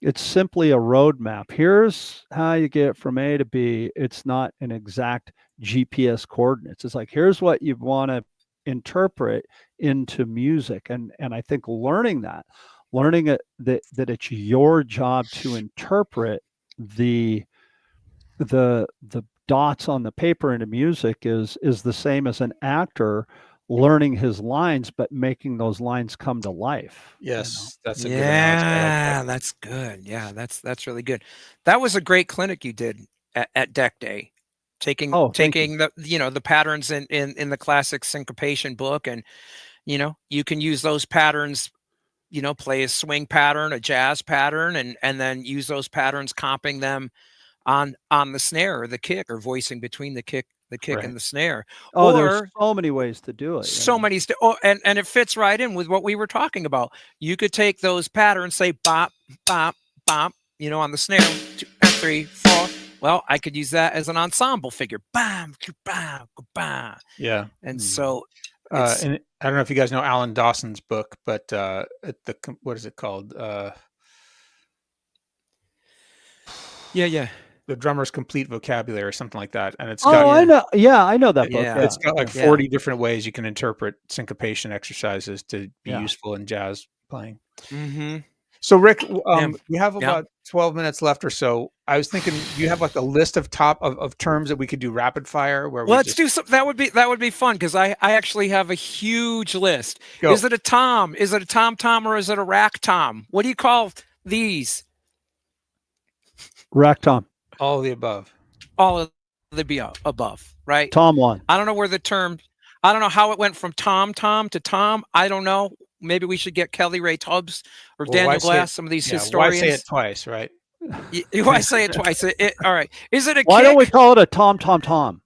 It's simply a roadmap. Here's how you get from A to B. It's not an exact GPS coordinates. It's like, here's what you want to interpret into music. And I think learning it, that it's your job to interpret the the dots on the paper into music is the same as an actor learning his lines, but making those lines come to life. Yes, that's a good analogy. I like that. Yeah, that's good. Yeah, that's really good. That was a great clinic you did at Deck Day, taking Oh, thank you. taking the patterns in the classic syncopation book, and you can use those patterns. Play a swing pattern, a jazz pattern, and then use those patterns, comping them on the snare or the kick, or voicing between the kick and Right. the snare, Oh, there's or so many ways to do it. so many oh, and it fits right in with what we were talking about. You could take those patterns, say bop bop bop, on the snare, 2 3 4. Well, I could use that as an ensemble figure, bam bam bam. Yeah. And so it's And I don't know if you guys know Alan Dawson's book, but what is it called? yeah. The Drummer's Complete Vocabulary or something like that. And it's Oh, got I know. Yeah, I know that book. Yeah. it's got like Yeah. 40 different ways you can interpret syncopation exercises to be Yeah. useful in jazz playing. Mm-hmm. So Rick, Yeah. we have about 12 minutes left or so. I was thinking, do you have like a list of terms that we could do rapid fire where Let's do some. That would be fun, because I actually have a huge list. Go. Is it a tom? Is it a tom, or is it a rack tom? What do you call these? Rack tom. All of the above. All of the above, right? Tom one. I don't know where the term. I don't know how it went from tom to tom. I don't know. Maybe we should get Kelly Ray Tubbs or Daniel Glass, some of these historians. Why say it twice, right? Why say it twice? All right. Is it a Why kick? don't we call it a tom?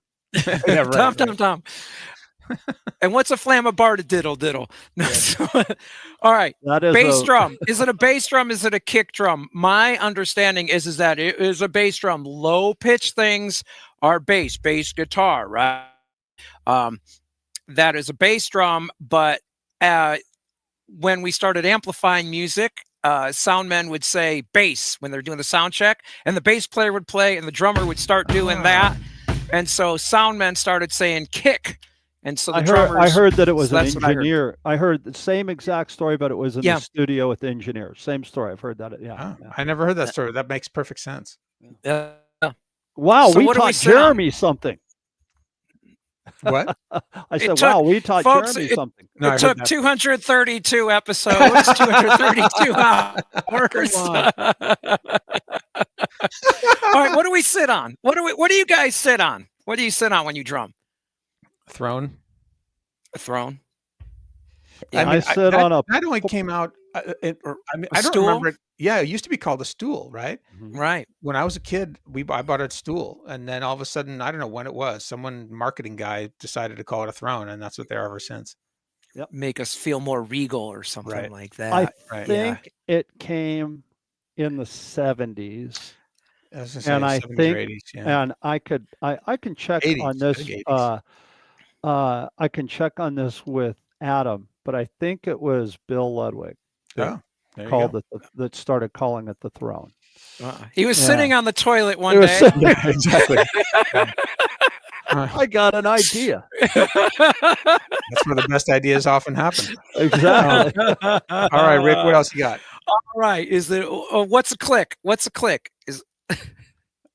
Yeah, right, Tom. And what's a flammabar diddle? No, all right. That is bass drum. Is it a bass drum? Is it a kick drum? My understanding is that it is a bass drum. Low pitch things are bass guitar, right? That is a bass drum. But when we started amplifying music, sound men would say bass when they're doing the sound check, and the bass player would play, and the drummer would start doing that. And so sound men started saying kick. And so I drummers, heard that it was so an that's what I heard. engineer. I heard the same exact story, but it was in the studio with the engineer. Same story. I've heard that. Yeah. I never heard that story. That makes perfect sense. Wow, So we what do we taught sit on? Jeremy something. What? I said, wow, we taught folks, Jeremy something. No, It took 232 episodes, 232 hours. All right, what do we sit on? What do you guys sit on? What do you sit on when you drum? Throne. A throne. Yeah. I sit on a that only came out. Or I mean, a I don't stool? remember it. Yeah, it used to be called a stool, right? Mhm. Right. When I was a kid, I bought a stool, and then all of a sudden, I don't know when it was, someone marketing guy decided to call it a throne, and that's what they are ever since. Make us feel more regal or something Right. like I that. Right. Yeah. think it came in the 70s, I was gonna and say I 70s or think, 80s. Yeah. and I can check 80s. on I think this. 80s. I can check on this with Adam, but I think it was Bill Ludwig that Oh, there you called go. it that started calling it the throne. He was Yeah. sitting on the toilet It one was day. Yeah, exactly. I got an idea. That's where the best ideas often happen. Exactly. All right, Rick, what else you got? All right. Is there what's a click? What's a click? Is A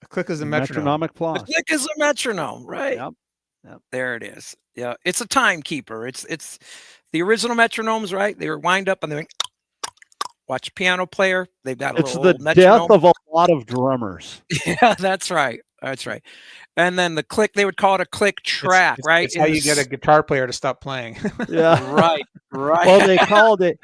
click is the metronome. Metronomic a applause. click is a metronome, right? Yep. Yep. There it is. Yeah, it's a timekeeper. It's the original metronomes, right? They were wind up and they went, watch a piano player. They've got a It's little the old death metronome. of a lot of drummers. Yeah, that's right. That's right. And then the click, they would call it a click track, right? It's how you get a guitar player to stop playing. Yeah. right, right. Well, they called it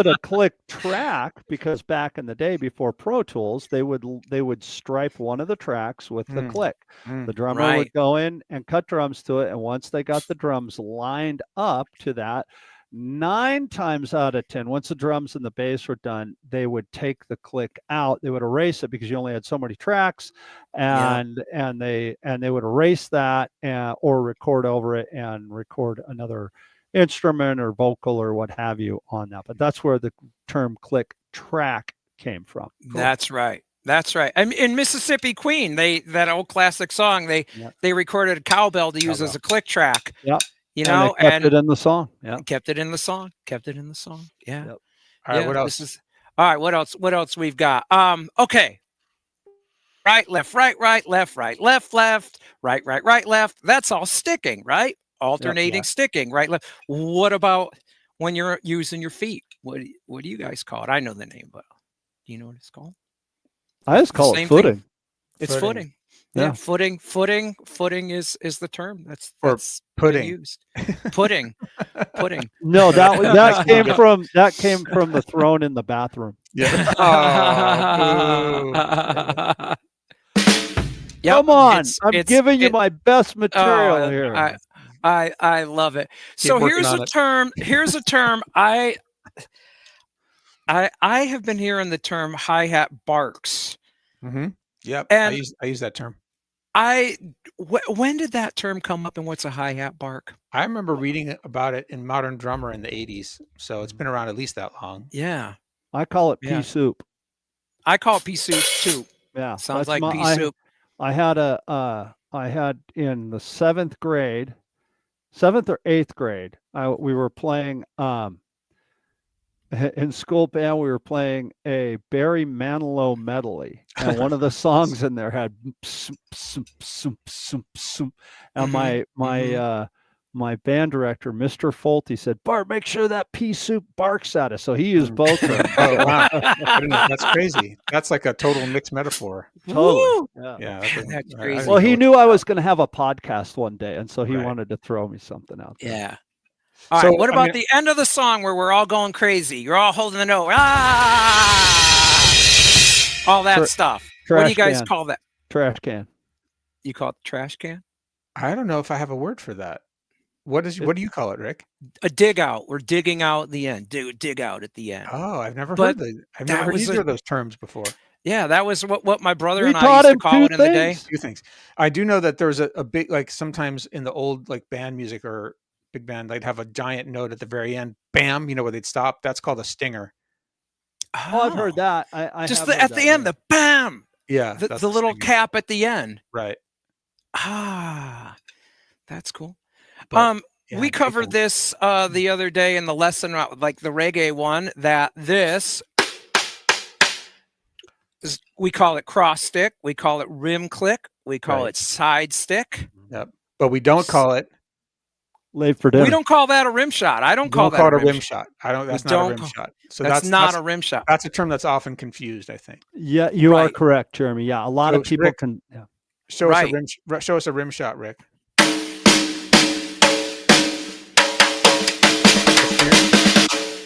a click track because back in the day before Pro Tools, they would stripe one of the tracks with the Mm. click. Mm. The drummer Right. would go in and cut drums to it, and once they got the drums lined up to that, 9 times out of 10, once the drums and the bass were done, they would take the click out. They would erase it because you only had so many tracks, Yeah. and they would erase that or record over it and record another instrument or vocal or what have you on that. But that's where the term click track came from. Cool. That's right. That's right. And in Mississippi Queen, that old classic song, Yep. they recorded a cowbell to use Cowbell. as a click track. Yep. You And know, they kept it in the song. Yeah. kept it in the song. Kept it in the song. Yeah. Yep. All right, Yeah, what else? all right. What else? What else we've got? Okay. Right, left, right, left, left, right, left. That's all sticking, right? Alternating sticking, right, left. What about when you're using your feet? What do you guys call it? I know the name, but do you know what it's called? I just call it Same thing. footing. It's Footing. footing. Yeah, Yeah. footing is the term. That's Or been pudding. used. Pudding. Pudding. No, that came from the throne in the bathroom. Yeah. Oh, boo. Yep, Come on, it's- I'm it's- giving you it- my best material Oh, here. I love it. So working here's on a it. term. Here's a term. I have been hearing the term hi-hat barks. Mm-hmm. Yep. And I use that term. When did that term come up, and what's a hi-hat bark? I remember reading about it in Modern Drummer in the 80s. So it's been around at least that long. Yeah, I call it Yeah. pea soup. I call it pea soup too. Yeah, Sounds that's like pea soup. I had in the 7th grade, 7th or 8th grade, we were playing in school band. We were playing a Barry Manilow medley, and one of the songs in there had and my band director, Mr. Folty, said, "Bart, make sure that pea soup barks at us." So he used both of them. Oh, wow. I didn't know. That's crazy. That's like a total mixed metaphor. Totally. Woo! Yeah. Yeah. That's I crazy. didn't Well, know he what- knew I was going to have a podcast one day, and so he Right. wanted to throw me something out there. Yeah. All right. So, What I about mean- the end of the song where we're all going crazy? You're all holding the note. Ah! All that stuff. What do you trash guys can. call that? Trash can. You call it the trash can? I don't know if I have a word for that. What do you call it, Rick? A dig out. We're digging out the end. Dig out at the end. Oh, I've never But I've that never heard was either a- of those terms before. Yeah, that was what my brother We and I taught used to him call two it in the day. things. Few things. I do know that there's a big, like sometimes in the old like band music or big band, they'd have a giant note at the very end, bam, where they'd stop. That's called a stinger. Oh, I've heard that. I Just have the, heard at that, the end, yeah. the bam, Yeah. the that's little stinger. cap at the end. Right. Ah, that's cool. But, yeah, We big covered one. this the other day in the lesson, like the reggae one, that this is, we call it cross stick, we call it rim click, we call Right. it side stick. Yep. But we don't call it. Late for dinner. We don't call that a rim shot. I don't call Don't that call it a rim shot. shot. I don't. That's We not a don't rim call- shot. So That's not a rim shot. That's a term that's often confused, I think. Yeah, you are Right. correct, Jeremy. Yeah, a lot of So, people Rick- can. Yeah. Show Right. us a rim shot, Rick.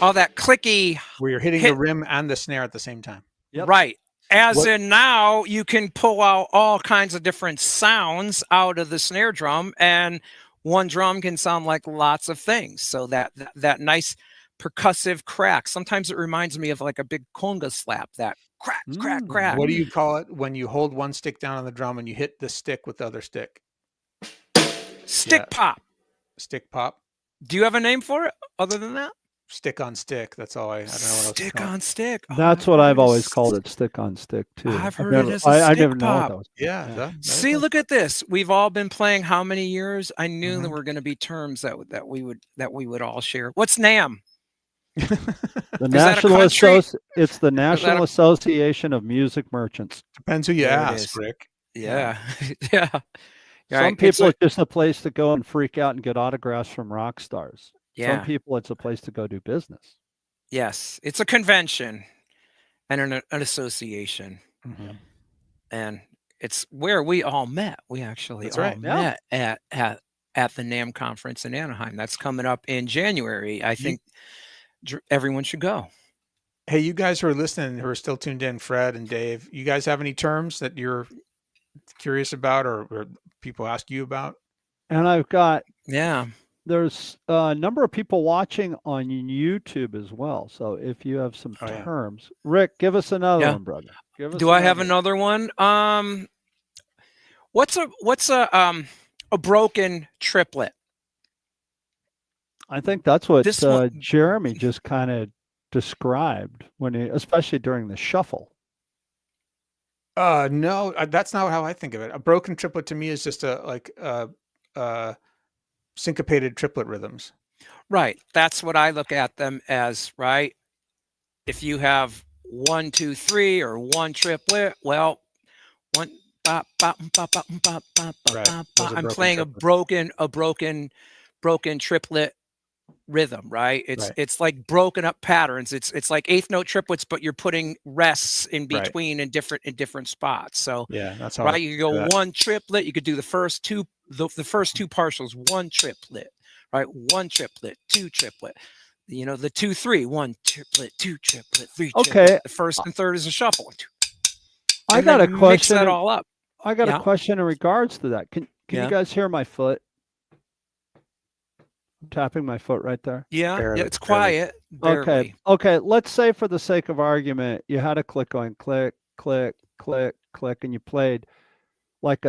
all that clicky where you're hitting hit. the rim and the snare at the same time. Yep. Right. As What- in now you can pull out all kinds of different sounds out of the snare drum, and one drum can sound like lots of things. So that nice percussive crack. Sometimes it reminds me of like a big conga slap, that crack, crack, crack. What do you call it when you hold one stick down on the drum and you hit the stick with the other stick? Stick pop. Stick pop. Do you have a name for it other than that? Stick on stick. That's all I don't know what else to Stick call it. on stick. That's what I've always called it, stick on stick too. I've heard never, it as a I stick never know what pop. that was. Yeah. See, look at this. We've all been playing how many years? I knew Mm-hmm. there were going to be terms that we would all share. What's NAM? The Is that a country? It's the National Association of Music Merchants. Depends who you There it ask, is. Rick. Yeah. Yeah. Some people it's just a place to go and freak out and get autographs from rock stars. Yeah. Some people it's a place to go do business. Yes, it's a convention and an association, and it's where we all met. We actually That's all right. met at the NAM conference in Anaheim. That's coming up in January. I think everyone should go. Hey, you guys who are listening, who are still tuned in, Fred and Dave, you guys have any terms that you're curious about or people ask you about? And I've got Yeah. there's a number of people watching on YouTube as well. So if you have some terms, Rick, give us another one, brother. Do I have another one? What's a broken triplet? I think that's what This one- Jeremy just kind of described especially during the shuffle. No, that's not how I think of it. A broken triplet to me is just syncopated triplet rhythms. Right. That's what I look at them as, right? If you have 1, 2, 3 or one triplet, well, one bop, bop, bop, bop, bop, bop, Right. bop, bop. I'm broken playing triplets. a broken triplet rhythm, right? Right. It's like broken up patterns. It's like eighth note triplets, but you're putting rests in between in different spots. So Yeah, that's how right, you could go one triplet, you could do the first two partials, one triplet, right? One triplet, two triplet. You know, the 2, 3, 1 triplet, 2 triplet, 3 triplet. Okay. The first and third is a shuffle. I got a question. Mix that all up. I got a question in regards to that. Can you guys hear my foot? I'm tapping my foot right there. Yeah, Barely, it's quiet. Barely. Okay. Let's say for the sake of argument, you had a click going click, click, click, click, and you played like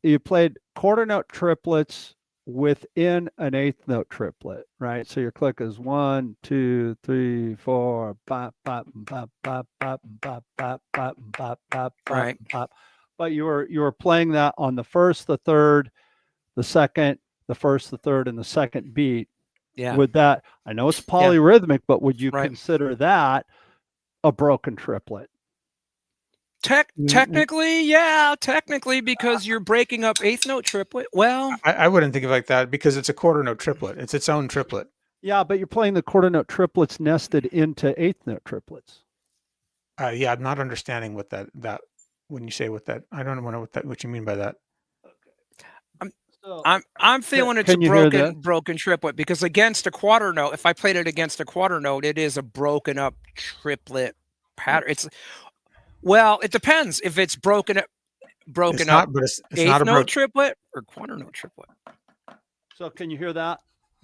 you played quarter note triplets within an eighth note triplet, right? So your click is 1, 2, 3, 4, bop, bop, bop, bop, bop, bop, bop, bop, bop, bop, Right. bop. But you were playing that on the first, the third, the second, the first, the third, and the second beat. Yeah. Would that, I know it's polyrhythmic, but would you consider that a broken triplet? Technically, because you're breaking up eighth note triplet. Well, I wouldn't think of it like that because it's a quarter note triplet. It's its own triplet. Yeah, but you're playing the quarter note triplets nested into eighth note triplets. Yeah, I'm not understanding what that when you say what that, I don't know what you mean by that. I'm feeling it's a broken triplet because against a quarter note, if I played it against a quarter note, it is a broken up triplet pattern. It depends if it's broken up It's eighth not a note triplet or quarter note triplet. So can you hear that?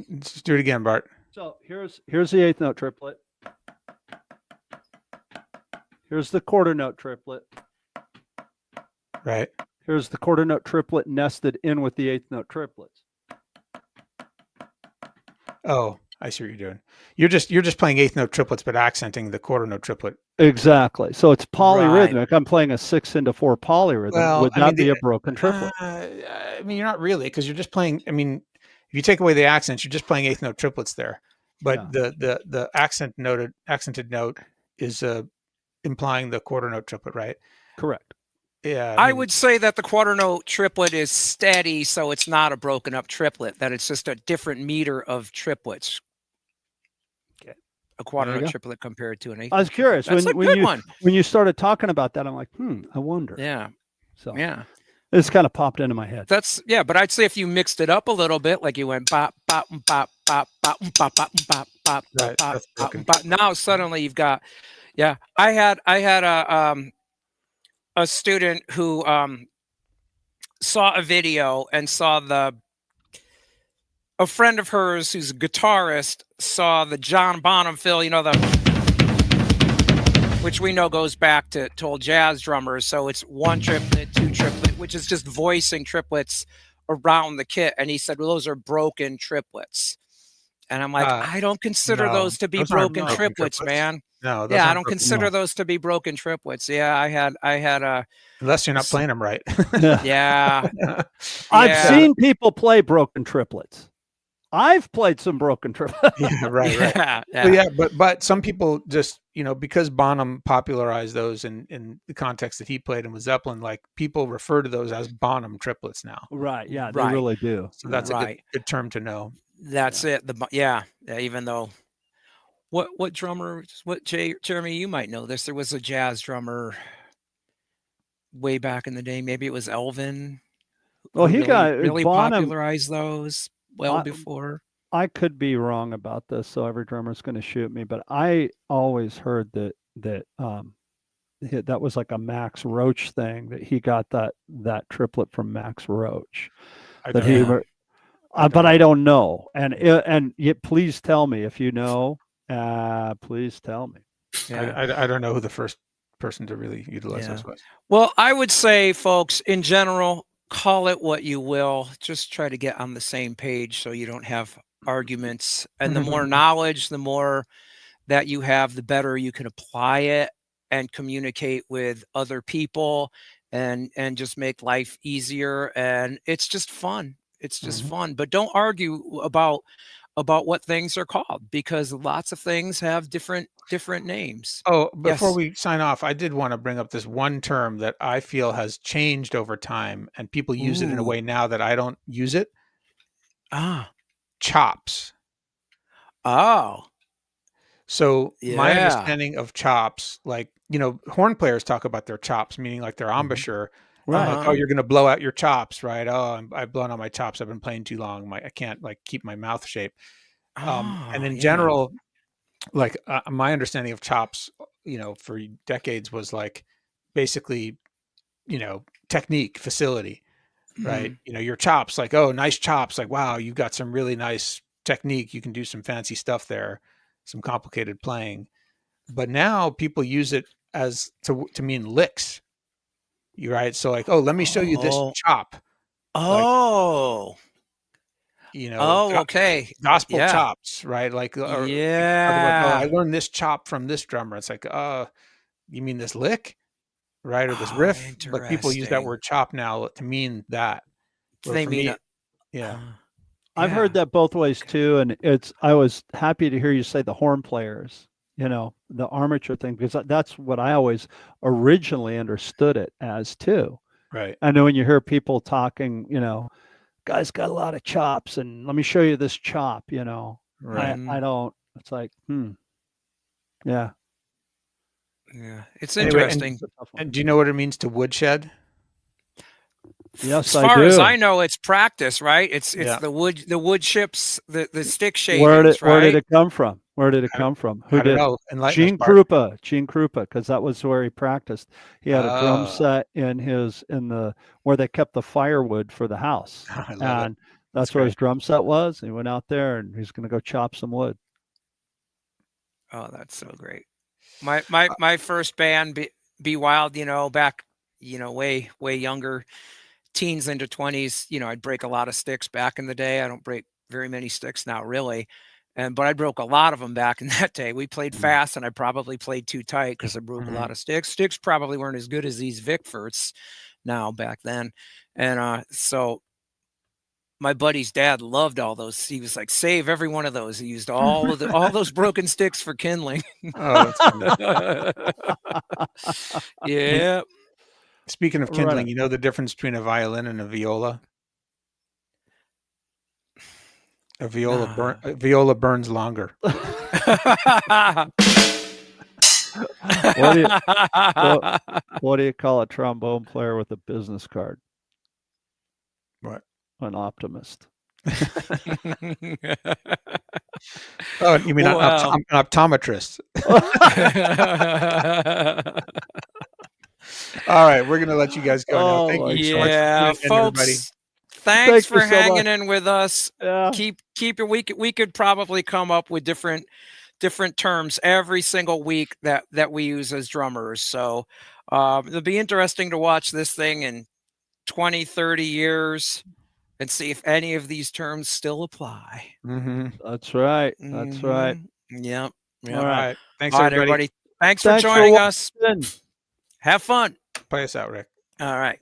Let's do it again, Bart. So here's the eighth note triplet. Here's the quarter note triplet. Right. Here's the quarter note triplet nested in with the eighth note triplets. Oh, I see what you're doing. You're just playing eighth note triplets, but accenting the quarter note triplet. Exactly. So it's polyrhythmic. Right. I'm playing a 6/4 polyrhythm. Well, would that be a broken triplet? I mean, you're not really, because you're just playing. I mean, if you take away the accents, you're just playing eighth note triplets there. But the accented note is implying the quarter note triplet, right? Correct. Yeah, I would say that the quarter note triplet is steady, so it's not a broken up triplet. That it's just a different meter of triplets. Okay. A quarter note triplet compared to an eighth. I was curious when you started talking about that. I'm like, I wonder. Yeah. So yeah. It's kind of popped into my head. That's yeah, but I'd say if you mixed it up a little bit, like you went bop bop bop bop bop bop bop bop bop bop Right, bop that's bop broken bop. triplet. Now suddenly you've got yeah. I had a student who saw a video and saw the a friend of hers who's a guitarist saw the John Bonham fill, the which we know goes back to old jazz drummers. So it's one triplet, two triplet, which is just voicing triplets around the kit. And he said, well, those are broken triplets. And I'm like, Uh, I don't consider no, those to be those aren't broken No. broken triplets, triplets. man. No, those Yeah, I aren't don't broken consider No. those to be broken triplets. Yeah, I had a unless you're not playing them right. Yeah. yeah, I've yeah. seen people play broken triplets. I've played some broken triplets. Yeah, right, right. Yeah, Well, yeah. yeah, but some people just, because Bonham popularized those in the context that he played in with Zeppelin, like people refer to those as Bonham triplets now. Right. Yeah, they Right, really do. So Yeah. that's a right. good term to know. That's it. Yeah, even though what drummer Jeremy, you might know this. There was a jazz drummer way back in the day. Maybe it was Elvin Well, who he really got really Bonham. popularized those well I, before. I could be wrong about this, so every drummer's going to shoot me. But I always heard that was like a Max Roach thing, that he got that triplet from Max Roach. I That don't he, Yeah. know. but I don't know. And yet, please tell me if you know. Please tell me. Yeah. I don't know who the first person to really utilize Yeah. those was. Well, I would say, folks, in general, call it what you will. Just try to get on the same page so you don't have arguments. And the more knowledge, the more that you have, the better you can apply it and communicate with other people and just make life easier. And it's just fun. It's just Mhm. fun. But don't argue about what things are called because lots of things have different names. Oh, before Yes. we sign off, I did want to bring up this one term that I feel has changed over time, and people use it in a Ooh. way now that I don't use it. Ah. Chops. Oh. So my Yeah. understanding of chops, like, horn players talk about their chops, meaning like their Mhm. embouchure. Right. Like, oh, Uh-huh. you're going to blow out your chops, right? Oh, I've blown out my chops. I've been playing too long. I can't like keep my mouth shape. And Oh, in yeah. general, like my understanding of chops, for decades was like basically, technique, facility, right? Mhm. Your chops, like, oh, nice chops. Like, wow, you've got some really nice technique. You can do some fancy stuff there, some complicated playing. But now people use it as to mean licks. You right. So like, oh, let me show you this Oh. chop. Like, Oh. you know, Oh, okay. gospel Yeah. chops, right? Like, or people talk about, oh, I Yeah. learned this chop from this drummer. It's like, you mean this lick, right? Or this Oh, riff? Like people use that interesting. word chop now to mean that. Do Where they for mean me, a yeah, uh, I've heard yeah. that both ways too, and I was happy to hear you say the horn players, the armature thing, because that's what I always originally understood it as too. right, I know when you hear people talking, guy's got a lot of chops, and let me show you this chop. I right. I Mhm. don't. It's like, yeah, Yeah. It's Anyway, interesting. it's a tough one. and do you know what it means to woodshed? Yes, As I far as I do. know, it's practice, right? It's Yeah. the wood chips, the stick Where did shavings, where did right? it come from? Where did it I don't, come from? Who I don't did? know. Enlighten us, Gene Bart. Krupa. Gene Krupa, because that was where he practiced. He had a drum Oh, set in the where they kept the firewood for the house, I love it. and That's that's where his great. drum set was. He went out there and he's going to go chop some wood. Oh, that's so great. My first band, Be Wild, back, way younger, teens into 20s, I'd break a lot of sticks back in the day. I don't break very many sticks now, really. But I broke a lot of them back in that day. We played Mm. fast, and I probably played too tight because I broke a Mhm. lot of sticks. Sticks probably weren't as good as these Vic-Firts now back then. And so my buddy's dad loved all those. He was like, save every one of those. He used all those broken sticks for kindling. Oh, that's funny. You, Yeah. speaking of Right. kindling, you know the difference between a violin and a viola? Nah. A viola burns longer. What do you what what do you call a trombone player with a business card? What? An optimist. Oh, you mean Well. an optometrist? All right, we're gonna let you guys go now. Oh Thank my you so much for God. Yeah, tuning in, everybody. folks, thanks Thank you for so much. hanging in with us. Yeah. Keep your we could probably come up with different terms every single week that we use as drummers. So it'll be interesting to watch this thing in 20, 30 years and see if any of these terms still apply. Mm-hmm. That's right. That's right. Yep. All All Yep. right. right, thanks All right, everybody. everybody. Thanks for Thanks for joining us. watching. Have fun. Play us out, Rick. All right.